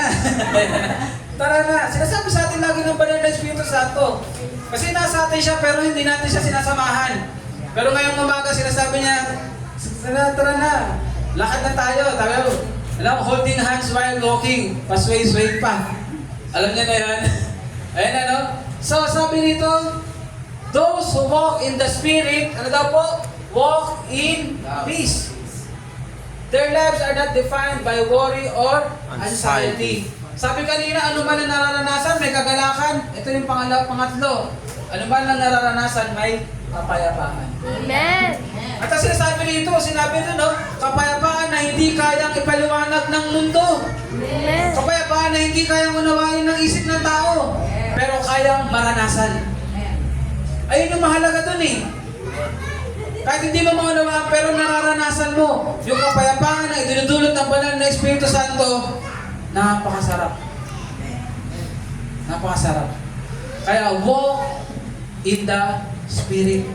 Tara na. Sinasabi sa atin lagi ng banal na Espiritu Santo. Kasi nasa atin siya pero hindi natin siya sinasamahan. Pero ngayong umaga sinasabi niya, tara na. Lakad na tayo. Alam mo, holding hands while walking. Pasway-sway pa. Alam niya na yan? Ayan ano? So sabi rito, those who walk in the Spirit, ano daw po? Walk in peace. Their lives are not defined by worry or anxiety. Sabi kanina, ano man ang nararanasan, may kagalakan. Ito yung pangatlo. Ano man ang nararanasan, may kapayapaan. Amen. At ang sinabi dito, no? Kapayapaan na hindi kayang ipaliwanag ng mundo. Amen. Kapayapaan na hindi kayang unawain ng isip ng tao. Pero kayang maranasan. Ayun yung mahalaga dun eh. Kahit hindi mo maunawaan, pero nararanasan mo yung kapayapaan na idinudulot ng banal na Espiritu Santo, napakasarap. Napakasarap. Kaya walk in the Spirit.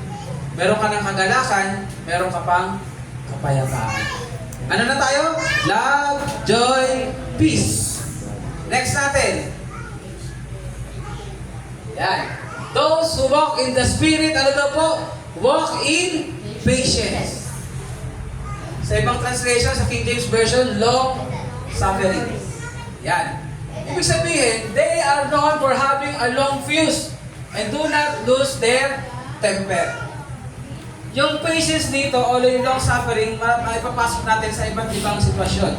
Meron ka ng kagalakan, meron ka pang kapayapaan. Ano na tayo? Love, joy, peace. Next natin. Yan. Those who walk in the Spirit, ano daw po? Walk in patience. Sa Sa ibang translation, sa King James Version, long suffering. Yan. Ibig sabihin, they are known for having a long fuse and do not lose their temper. Yung patience dito, o yung long suffering, ipapasok natin sa iba't ibang sitwasyon.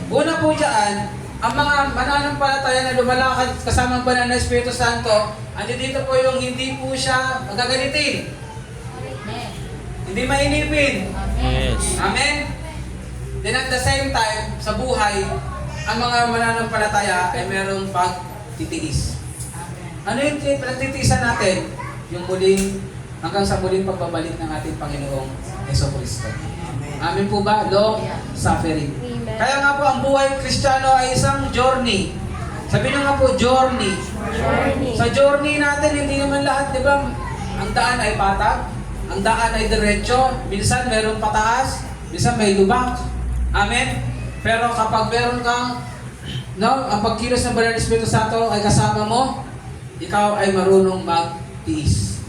Una po dyan, ang mga mananampalataya na lumalakad kasama ang banal na Espiritu Santo, andi dito po yung hindi po siya magagalitin. Hindi mainipin. Yes. Amen? Then at the same time, sa buhay, ang mga mananampalataya ay merong pagtitiis. Ano yung pagtitiisan natin? Yung muling, hanggang sa muling pagbabalik ng ating Panginoong Jesucristo. Amen po ba? Long suffering. Kaya nga po, ang buhay Kristiyano ay isang journey. Sabi nyo nga po, journey. Sa journey natin, hindi naman lahat, di ba? Ang daan ay patag, ang daan ay diretso, minsan merong pataas, minsan may lubak. Amen? Pero kapag meron kang, ang pagkilos ng Banal na Espiritu Santo ay kasama mo, ikaw ay marunong magtiis.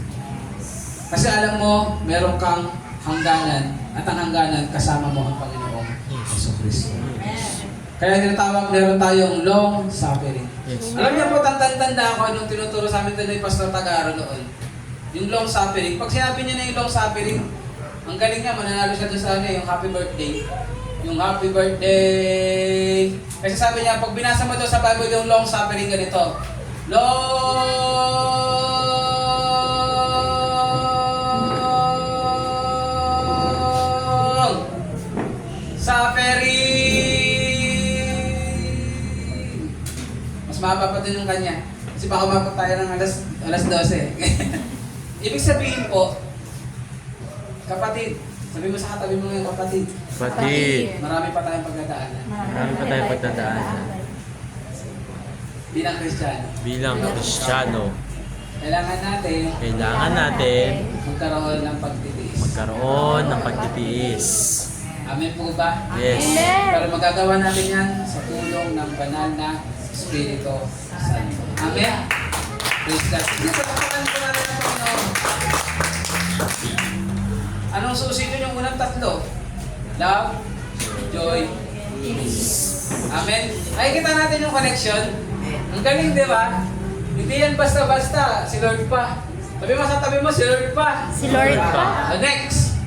Kasi alam mo, meron kang hangganan, at ang hangganan kasama mo ang Panginoong Jesucristo. Kaya tinatawag, meron tayong long suffering. Yes. Alam niyo po, tanda ako nung tinuturo sa amin doon ni Pastor Tagaro noon. Yung long suffering. Pag sinabi niya na yung long suffering, ang galing niya, mananalo siya doon sa yung happy birthday. Yung happy birthday. Kasi sabi niya, pag binasa mo doon sa Bible yung long suffering, ganito. Long suffering. Mas mahaba pa din yung kanya. Kasi baka umabot tayo ng alas 12. Ibig sabihin po, kapatid, sabi mo sa katabi mo ngayon, kapatid, Kapatid, marami pa tayong pagdadaanan marami pa tayong pagdadaanan bilang Kristiyano. bilang Kristiyano. Kailangan natin magkaroon ng pagtitiis. Magkaroon ng pagtitiis. Amen po ba? Yes. Pero magagawa natin yan sa tulong ng banal na Espiritu Santo. Amen? Praise God. Dito pagpakan po natin ang Panginoon. Anong susi nyo yung unang tatlo? Love, joy, peace. Amen? Ay, kita natin yung connection. Ang galing, di ba? Hindi yan basta-basta. Si Lord pa. Sabi mo sa tabi mo, si Lord pa. Si Lord pa. Next.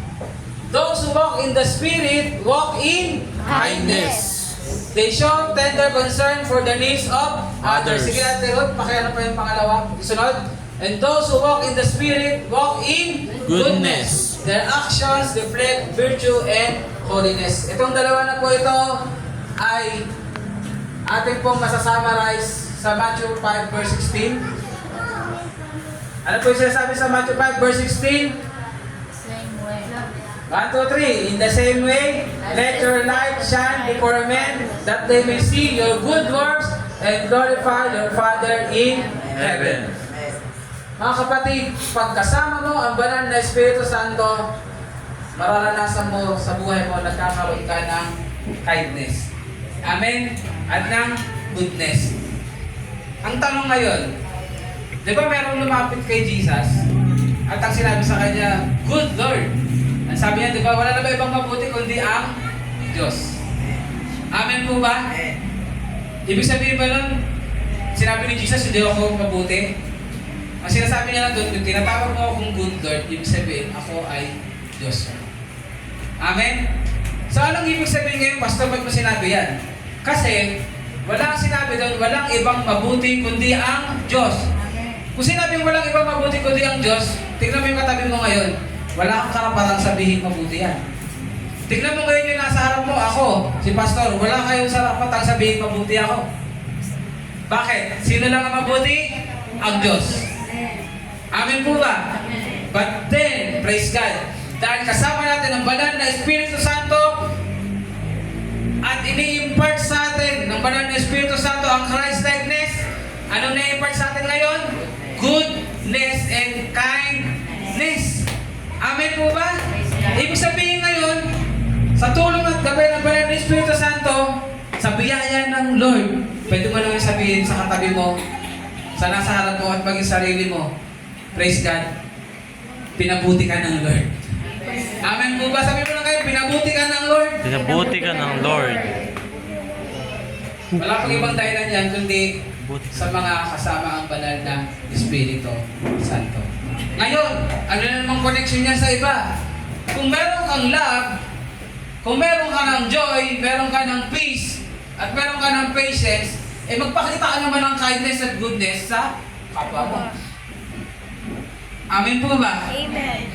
Those who walk in the Spirit, walk in kindness. They show tender concern for the needs of others. Sige natin, Rod, pakiano pa yung pangalawa. Sunod. And those who walk in the Spirit, walk in Goodness. Their actions reflect virtue and holiness. Itong dalawa na po ito ay ating pong masasummarize sa Matthew 5 verse 16. Ano po yung sinasabi sa Matthew 5 verse 16? 1, 2, 3. In the same way, let your light shine before men, that they may see your good works and glorify your Father in heaven. Mga kapatid, pagkasama mo ang banal na Espiritu Santo, mararanasan mo sa buhay mo, nagkakaroon ka ng kindness. Amen? At ng goodness. Ang tanong ngayon, di ba merong lumapit kay Jesus at ang sinabi sa kanya, Good Lord. Ang sabi niya, di ba, wala na ba ibang mabuti kundi ang Diyos. Amen po ba? Ibig sabihin ba nun, sinabi ni Jesus, hindi ako mabuti? Ang sinasabi niya lang doon, yung tinatawag mo akong good Lord, ibig sabihin, ako ay Diyos. Amen? So anong ibig sabihin ngayon, Pastor, ba't mo sinabi yan? Kasi, walang sinabi doon, walang ibang mabuti kundi ang Diyos. Kung sinabing walang ibang mabuti kundi ang Diyos, tignan mo yung katabi mo ngayon, wala kang karapatang sabihin mabuti yan. Tignan mo ngayon yung nasa harap mo, ako, si Pastor, wala kayong karapatang sabihin mabuti ako. Bakit? Sino lang ang mabuti? Ang Diyos. Amen po ba? But then, praise God, dahil kasama natin ang banal na Espiritu Santo at ini-impart sa atin ng banal na Espiritu Santo ang Christ-likeness, anong na-impart sa atin ngayon? Goodness and kindness. Amen po ba? Ibig sabihin ngayon, sa tulong at gabay ng banal na Espiritu Santo, sa biyaya ng Lord, pwede mo naman sabihin sa katabi mo, sa nasa harap mo at maging sarili mo, praise God, pinabuti ka ng Lord. Amen po ba? Sabi mo lang kayo, pinabuti ka ng Lord. Pinabuti ka ng Lord. Wala pang ibang dahilan yan, kundi Buti ka. sa mga kasama ang banal na Espiritu Santo. Ngayon, ano na namang connection niya sa iba? Kung meron kang love, kung meron ka ng joy, meron ka ng peace, at meron ka ng patience, eh magpakita ka naman ng kindness at goodness sa kapwa mo. Amen po ba? Amen.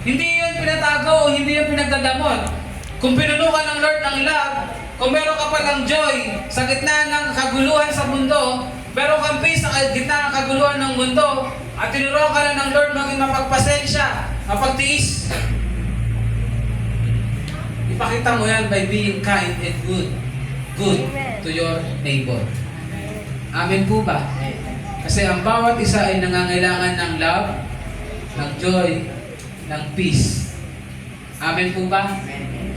Hindi yan pinatago o hindi yan pinagdadamot. Kung pinuno ka ng Lord ng love, kung meron ka palang joy sa gitna ng kaguluhan sa mundo, meron kang peace sa gitna ng kaguluhan ng mundo, at tinuruan ka na ng Lord maging mapagpasensya, mapagtiis. Ipakita mo yan by being kind and good. Good to your neighbor. Amen po ba? Kasi ang bawat isa ay nangangailangan ng love, ng joy, ng peace. Amen po ba?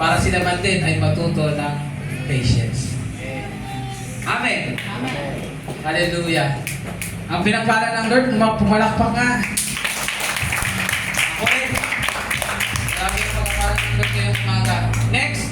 Para sila man din ay matuto ng patience. Amen. Hallelujah. Ang pinagpala ng Lord, pumalakpak nga. Okay. Sabi ng pagpapala ng Lord ngayong umaga. Next,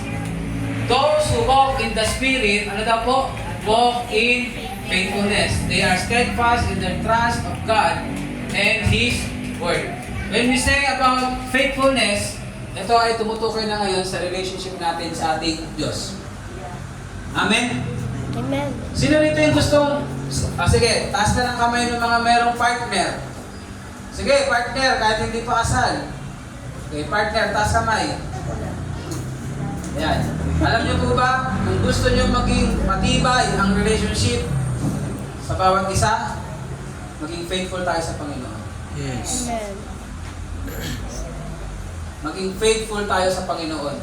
those who walk in the Spirit, ano daw po? Walk in faithfulness. They are steadfast in their trust of God and His Word. When we say about faithfulness, ito ay tumutukoy na ngayon sa relationship natin sa ating Diyos. Amen? Amen. Sino rito yung gustong... sige, taas na ng kamay ng mga merong partner. Sige, partner, kahit hindi pa kasal. Okay, partner, taas kamay. Ayan. Alam niyo po ba, kung gusto niyo maging matibay ang relationship sa bawat isa, maging faithful tayo sa Panginoon. Yes. Amen. Maging faithful tayo sa Panginoon.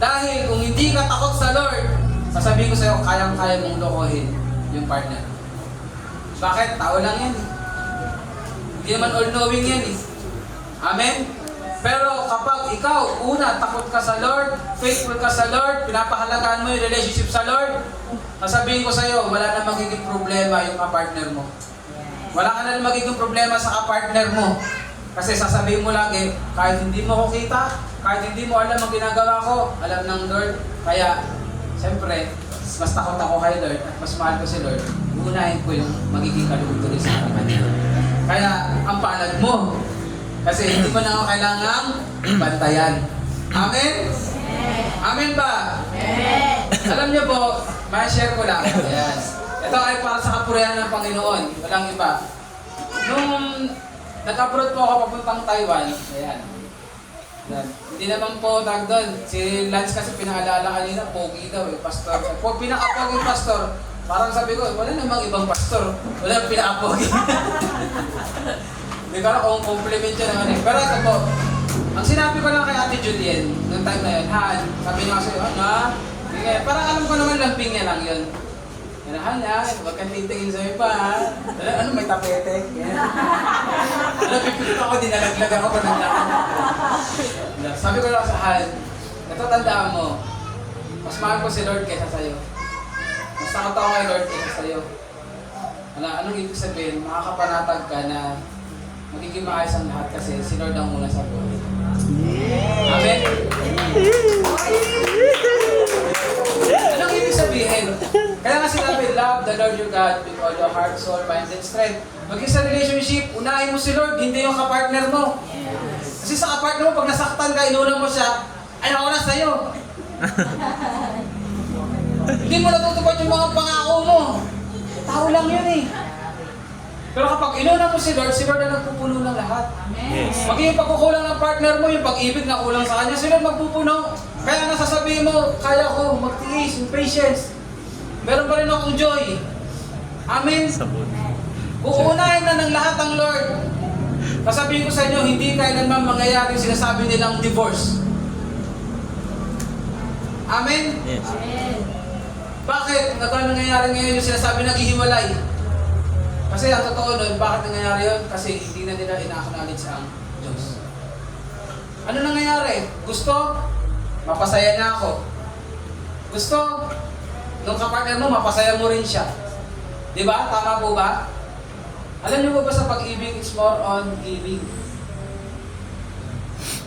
Dahil kung hindi ka takot sa Lord, sasabihin ko sa iyo, kayang-kaya mong lokohin yung partner. Bakit? Tao lang yan eh. Hindi naman all-knowing yan eh. Amen? Pero kapag ikaw, una, takot ka sa Lord, faithful ka sa Lord, pinapahalagaan mo yung relationship sa Lord, sasabihin ko sa iyo, wala na magiging problema yung kapartner mo. Wala ka na magiging problema sa kapartner mo. Kasi sasabihin mo lagi, kahit hindi mo ko kita, kahit hindi mo alam ang ginagawa ko, alam ng Lord. Kaya, siyempre, mas takot ako kay Lord at mas mahal ko si Lord, uunahin ko yung magiging kalugod sa kanya. Kaya, ang palad mo. Kasi hindi mo na ako kailangang bantayan. Amen? Amen ba? Alam niyo po, ma-share ko lang. Yes. Ito ay para sa kapurihan ng Panginoon. Walang iba. Nung nag-abroad po ako papuntang Taiwan, ayan. Hindi naman po tag doon. Si Lance kasi pinaalala kanina, pogi daw eh, pastor. Po, pinaka-pogi pastor. Parang sabi ko, wala namang ibang pastor. Wala namang pinaka-pogi. Hindi ko alam kung compliment siya naman eh. Pero ito po, ang sinabi ko lang kay Ate Julian, noong time na yun, sabi niya kasi, parang alam ko naman lamping niya lang yun. Han, huwag kang titingin sa iba, ha? Ano, may tapete? Ano, pipilit ako, dinalaglag ako pa ng lakan. Sabi ko lang sa Han, ito tandaan mo, mas mahal ko si Lord kaysa sa'yo. Mas takot ako kay Lord kaysa sa'yo. Anong ibig sabihin? Makakapanatag ka na magiging maayos ang lahat kasi si Lord ang muna sa buhay. Amen? Anong ibig sabihin? Kaya nga sinabi, love the Lord your God with all your heart, soul, mind, and strength. Maging sa relationship, unahin mo si Lord, hindi yung kapartner mo. Kasi sa kapartner mo, pag nasaktan ka, inuna mo siya, ay ako na sa'yo. Hindi mo natutupad yung mga pangako mo. Tao lang yun eh. Pero kapag inuna mo si Lord ang nagpupuno ng lahat. Yes. Maging yung pagkukulang ng partner mo, yung pag-ibig na kulang sa kanya, si Lord magpupuno. Kaya nasasabihin mo, kaya ko, magtiis, yung patience. Meron pa rin akong joy. Amen? Sabon. Uunahin na ng lahat ang Lord. Kasabihin ko sa inyo, hindi kailanman mangyayari sinasabi nilang divorce. Amen? Yes. Bakit? Nangyayari ngayon yung sinasabi naghihiwalay? Kasi ang totoo nun, bakit nangyayari yun? Kasi hindi na nila ina-acknowledge ang Diyos. Ano nangyayari? Gusto? Mapasaya niya ako. Gusto? Nung kapartner mo, mapasaya mo rin siya. Di ba? Tama po ba? Alam niyo ba sa pag-ibig, it's more on giving.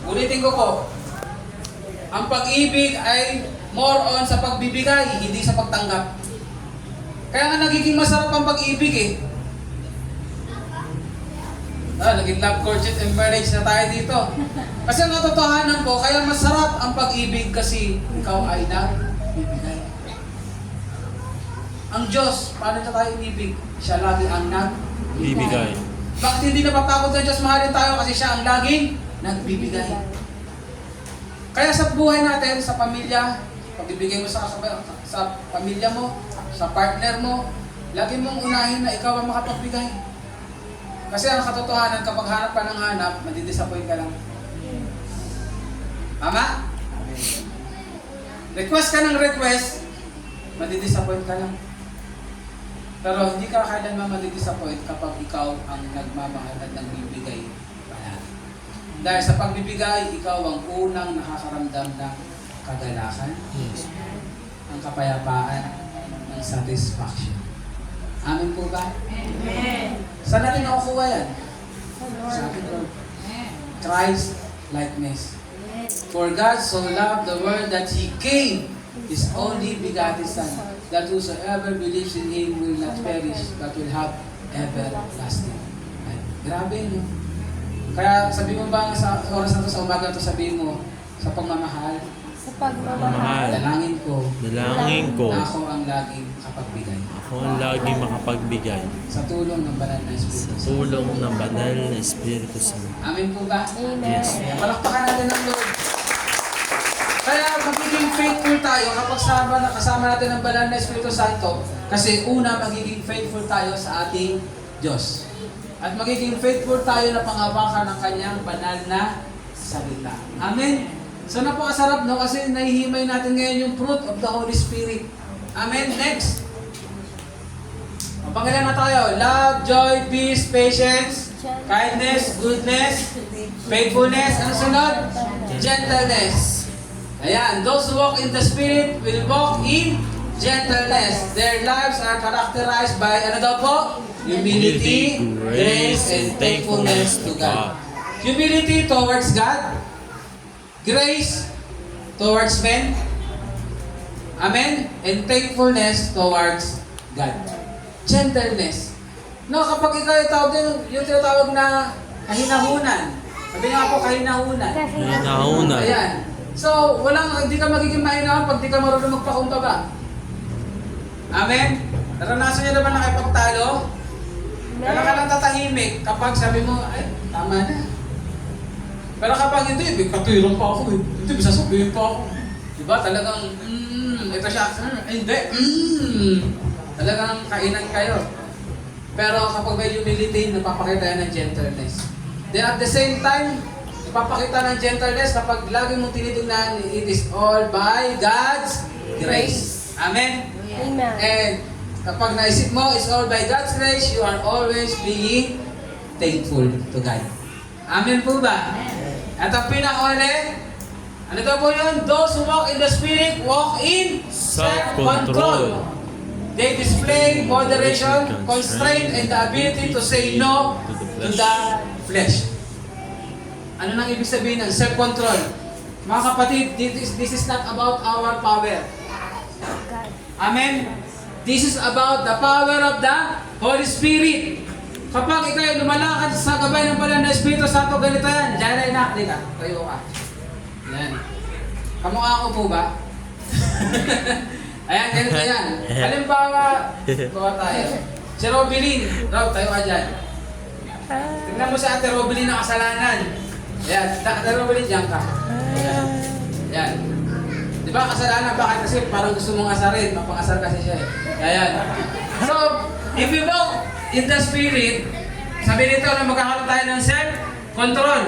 Ulitin ko po. ang pag-ibig ay more on sa pagbibigay, hindi sa pagtanggap. Kaya nga nagiging masarap ang pag-ibig eh. Naging love, courtship, and marriage na tayo dito. Kasi ang katotohanan po, kaya masarap ang pag-ibig kasi ikaw ay nagbibigay. Ang Diyos, paano na tayo ibig? Siya lagi ang Bibigay. Bakit hindi napapagod ng Diyos mahalin tayo? Kasi siya ang laging nagbibigay. Kaya sa buhay natin, sa pamilya, pagbibigay mo sa pamilya mo, sa partner mo, lagi mong unahin na ikaw ang makapagbigay. Kasi ang katotohanan, kapag hanap ka ng hanap, madidisappoint ka lang. Tama? Request ka ng request, madidisappoint ka lang. Pero hindi ka kailanman madidisappoint kapag ikaw ang nagmamahal at nagbibigay palagi. Dahil sa pagbibigay, ikaw ang unang nakakaramdam ng kagalakan, ang kapayapaan, ng satisfaction. Amin po ba? Amen. Saan natin nakukuha yan? Sa ating Lord. Christ likeness. For God so loved the world that He gave His only begotten Son, that whosoever believes in Him will not perish, but will have everlasting life. Grabe, no? Kaya sabi mo ba sa oras na to, sa umaga to, sabihin mo, sa pagmamahal, Sa pagmamahal. dalangin ko, Dalangin ko, na ako ang laging kapagbigay. ako ang lagi makapagbigay Sa tulong ng banal na sa Espiritu. tulong ng banal na Espiritu Santo. Amin po ba? Yes. Kaya palakpakan natin ang Lord. Kaya magiging faithful tayo kapag kasama natin ang banal na Espiritu Santo. Kasi una, magiging faithful tayo sa ating Diyos. At magiging faithful tayo na pangawakan ng kanyang banal na salita. Amen? So napakasarap, no? Kasi nahihimay natin ngayon yung fruit of the Holy Spirit. Amen? Next. Pangilan na tayo. Love, joy, peace, patience, kindness, goodness, faithfulness. Ano sunod? Gentleness. Ayan. Those who walk in the Spirit will walk in gentleness. Their lives are characterized by, ano daw po? Humility, grace, and thankfulness to God. Humility towards God. Grace towards men. Amen? And thankfulness towards God. Gentleness. No, kapag ikaw yung tinatawag na kahinahunan. Sabi nga po, kahinahunan. Nauna. Ayan. So, hindi ka magiging mahinawan pag di ka marunong magpakumbaba. Amen? Naranasan niyo naman nakipagtalo? Kailan ka lang tatahimik kapag sabi mo, ay, tama na. Pero kapag hindi, katuirang pa ako eh. Hindi, bisa sabihin pa ako. Diba? Talagang, ito siya, hindi, talagang kainan kayo. Pero kapag may humility, napapakita yan ng gentleness. Then at the same time, napapakita ng gentleness kapag lagi mong tinitingnan, it is all by God's grace. Amen? Amen. And kapag naisip mo, it's all by God's grace, you are always being thankful to God. Amen po ba? At ang pinakauli, ano daw po yun? Those who walk in the Spirit walk in self-control. They display moderation, constraint, and the ability to say no to the flesh. Ano nang ibig sabihin ng self-control? Mga kapatid, this is not about our power. Amen? This is about the power of the Holy Spirit. Kapag ikaw ay lumalakad sa gabay ng banal na Espiritu Santo, ganito yan. Diyan ay na, halika, tayo ka. Yan. Kamukha ko po ba? Ayan, ganito yan. Halimbawa, gawa tayo. Si Robilin, Rob, tayo ka dyan. Tignan mo si Ate Robilin na kasalanan. Ayan, Ate Robilin, dyan ka. Ayan. Ayan. Di ba kasalanan? Bakit? Kasi parang gusto mong asarin. Mapang-asar kasi siya eh. Ayan. So, if you walk in the Spirit, sabi nito na magkakaroon tayo ng self-control.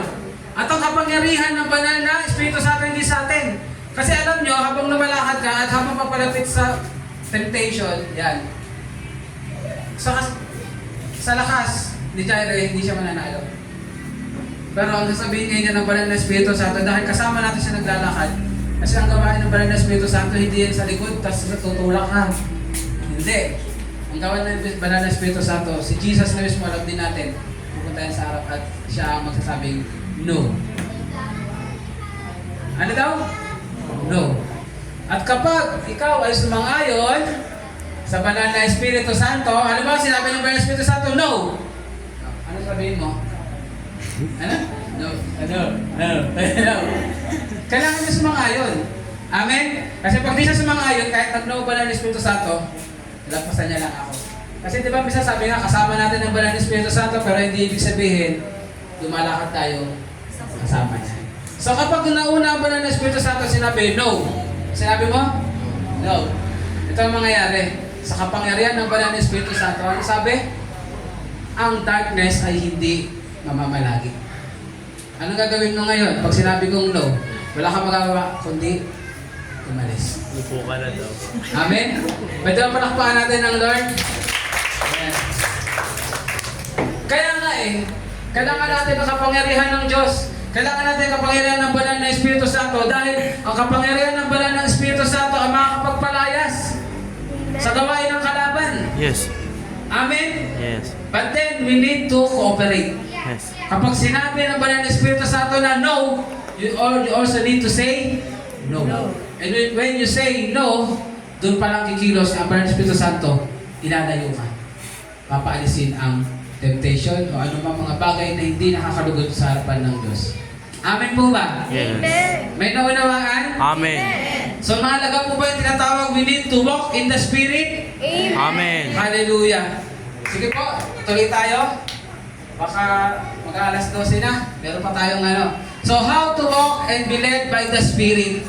At ang kapangyarihan ng banal na Espiritu Santo hindi sa atin. Kasi alam nyo, habang lumalakad ka at habang papalapit sa temptation, yan. Sa lakas ni Jaire, hindi siya mananalo. Pero ang sasabihin ngayon ng banal na Espiritu Santo, dahil kasama natin siya naglalakad, kasi ang gawain ng banal na Espiritu Santo, hindi yan sa likod, tapos tutulak ka. Hindi. Ang gawain ng banal na Espiritu Santo, si Jesus na mismo, alam din natin, pupunta yan sa harap at siya ang magsasabing, no. Ano daw? No. At kapag ikaw ay sumang-ayon sa banal na Espiritu Santo, ano ba sinabi ng banal na Espiritu Santo? No. Ano sabihin mo? Ano? No. Ano? No. No. Kailangan niya sumang-ayon. Amen? Kasi pag di siya sumang-ayon, kahit nag-no banal na Espiritu Santo, lapasan niya lang ako. Kasi di ba minsan sabi nga, kasama natin ang banal na Espiritu Santo, pero hindi ibig sabihin, lumalakad tayo kasama niya. So kapag nauna ang banal na Espiritu Santo, sinabi, no. Sinabi mo? No. Ito ang mangyayari. Sa kapangyarihan ng banal na Espiritu Santo, ano sabi? Ang darkness ay hindi mamamalagi. Anong gagawin mo ngayon? Pag sinabi kong no, wala kang magagawa, kundi umalis. Upo ka na daw. Amen? Pwede ba palakpakan natin ang Lord? Amen. Kaya nga kailangan natin ang kapangyarihan ng Diyos. Kailangan natin ang kapangyarihan ng banal na Espiritu Santo dahil ang kapangyarihan ng banal ng Espiritu Santo ay makakapagpalayas sa gawain ng kalaban. Yes. Amen? Yes. But then, we need to cooperate. Yes. Kapag sinabi ng banal na Espiritu Santo na no, you also need to say no. And when you say no, doon pa lang kikilos ang banal na Espiritu Santo, ilalayo ka. Papaalisin ang temptation o anumang mga bagay na hindi nakakalugod sa harapan ng Diyos. Amen po ba? Yes. May naunawaan? Amen. So mahalaga po ba yung tinatawag we need to walk in the Spirit? Amen. Hallelujah. Sige po, tuloy tayo. Baka mag-alas 12 na. Meron pa tayong ano. So how to walk and be led by the Spirit.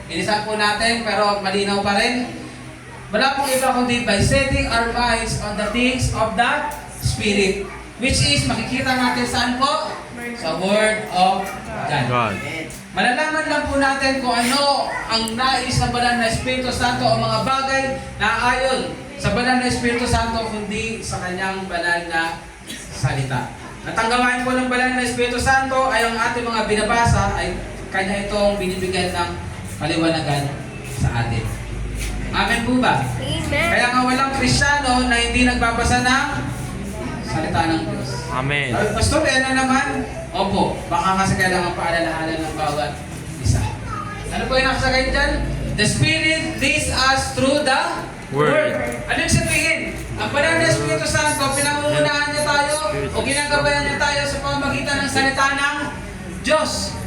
Inisan po natin pero malinaw pa rin. Wala pong iba kundi by setting our minds on the things of the Spirit. Which is, makikita natin saan po? Sa Word of God. God. Malalaman lang po natin kung ano ang nais ng banal na Espiritu Santo o mga bagay na ayon sa banal na Espiritu Santo kundi sa kanyang banal na salita. At ang gawain po ng banal na Espiritu Santo ay ang ating mga binabasa ay kanya itong binibigyan ng paliwanagan sa atin. Amen po ba? Amen. Kaya nga walang Kristiyano na hindi nagbabasa ng salita ng Diyos. Amen. Pastor, na naman? Opo, baka kasi kailangan paalalahanan ng bawat isa. Ano po yung nakasagay dyan? The Spirit leads us through the Word. Ano yung sabihin? Ang banal na Espiritu Santo, pinangungunahan niya tayo o ginagabayan niya tayo sa pamamagitan ng salita ng Diyos.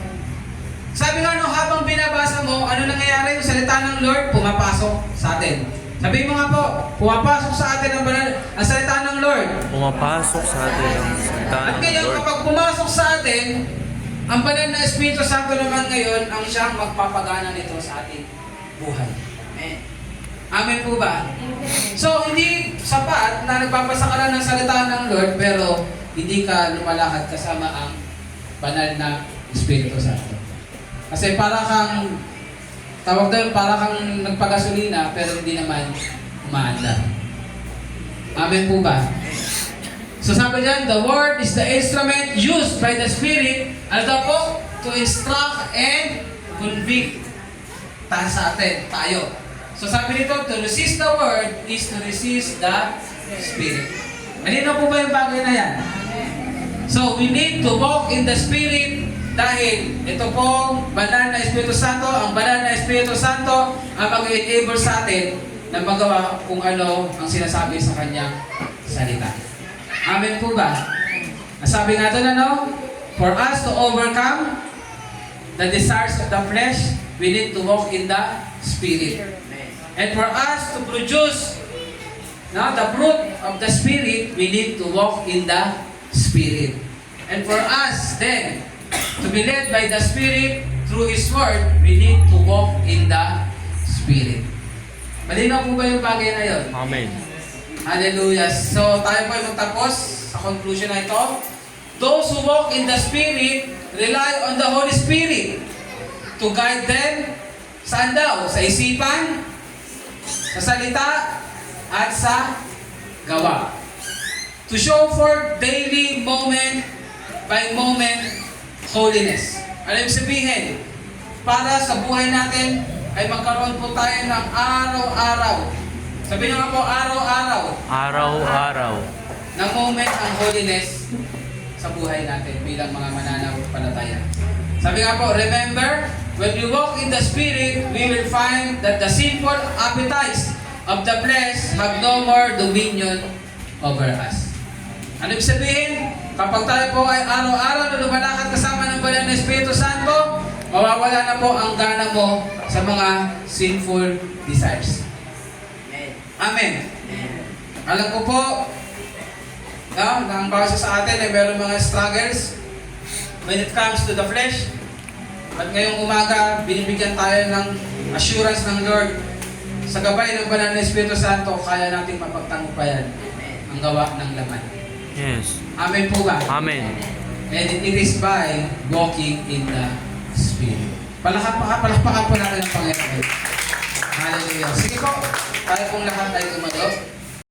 Sabi nga no, habang binabasa mo, ano nangyayari? Yung salita ng Lord, pumapasok sa atin. Sabihin mo nga po, pumapasok sa atin ang salita ng Lord. Pumapasok sa atin ang salita At ng ngayon, Lord. kapag pumasok sa atin, ang banal na Espiritu Santo naman ngayon ang siyang magpapagana nito sa ating buhay. Amen. Amen po ba? So, hindi sapat na nagbabasa ka lang ng salita ng Lord, pero hindi ka lumalakad kasama ang banal na Espiritu Santo. Kasi para kang, tawag doon, para kang nagpagasolina, pero hindi naman umaandar. Amen po ba? So sabi dyan, the Word is the instrument used by the Spirit, ano daw po? To instruct and convict sa atin, tayo. So sabi dito, to resist the Word is to resist the Spirit. Malinaw po ba yung bagay na yan? So we need to walk in the Spirit dahil ito pong banal na Espiritu Santo, ang banal na Espiritu Santo ang mag-enable sa atin na magawa kung ano ang sinasabi sa kanyang salita. Amen po ba? Nasabi nga doon ano? For us to overcome the desires of the flesh, we need to walk in the Spirit. And for us to produce the fruit of the Spirit, we need to walk in the Spirit. And for us then, to be led by the Spirit through His Word, we need to walk in the Spirit. Malinaw po ba yung bagay na yun? Amen. Hallelujah. So tayo po ay magtapos sa conclusion na ito. Those who walk in the Spirit rely on the Holy Spirit to guide them. Saan daw? Sa isipan, sa salita, at sa gawa. To show forth daily, moment by moment, holiness. Ano yung sabihin? Para sa buhay natin ay magkaroon po tayo ng araw-araw. Sabihin nyo nga po, araw-araw. Araw-araw. Ng moment ang holiness sa buhay natin bilang mga mananampalataya. Sabi nga po, remember when we walk in the Spirit, we will find that the sinful appetites of the flesh have no more dominion over us. Ano ibig sabihin? Kapag tayo po ay araw-araw na lumalakad kasama ng banal na Espiritu Santo, mawawala na po ang gana mo sa mga sinful desires. Amen. Alam ko po, ang bawat sa atin ay meron mga struggles when it comes to the flesh. At ngayong umaga, binibigyan tayo ng assurance ng Lord. Sa gabay ng banal na Espiritu Santo, kaya natin mapagtagumpayan ang gawa ng laman. Yes. Amen po ba? Amen. And it is by walking in the Spirit. Palakpakan po natin ang Panginoon. Hallelujah. Sige po, tayo pong lahat ay tumayo.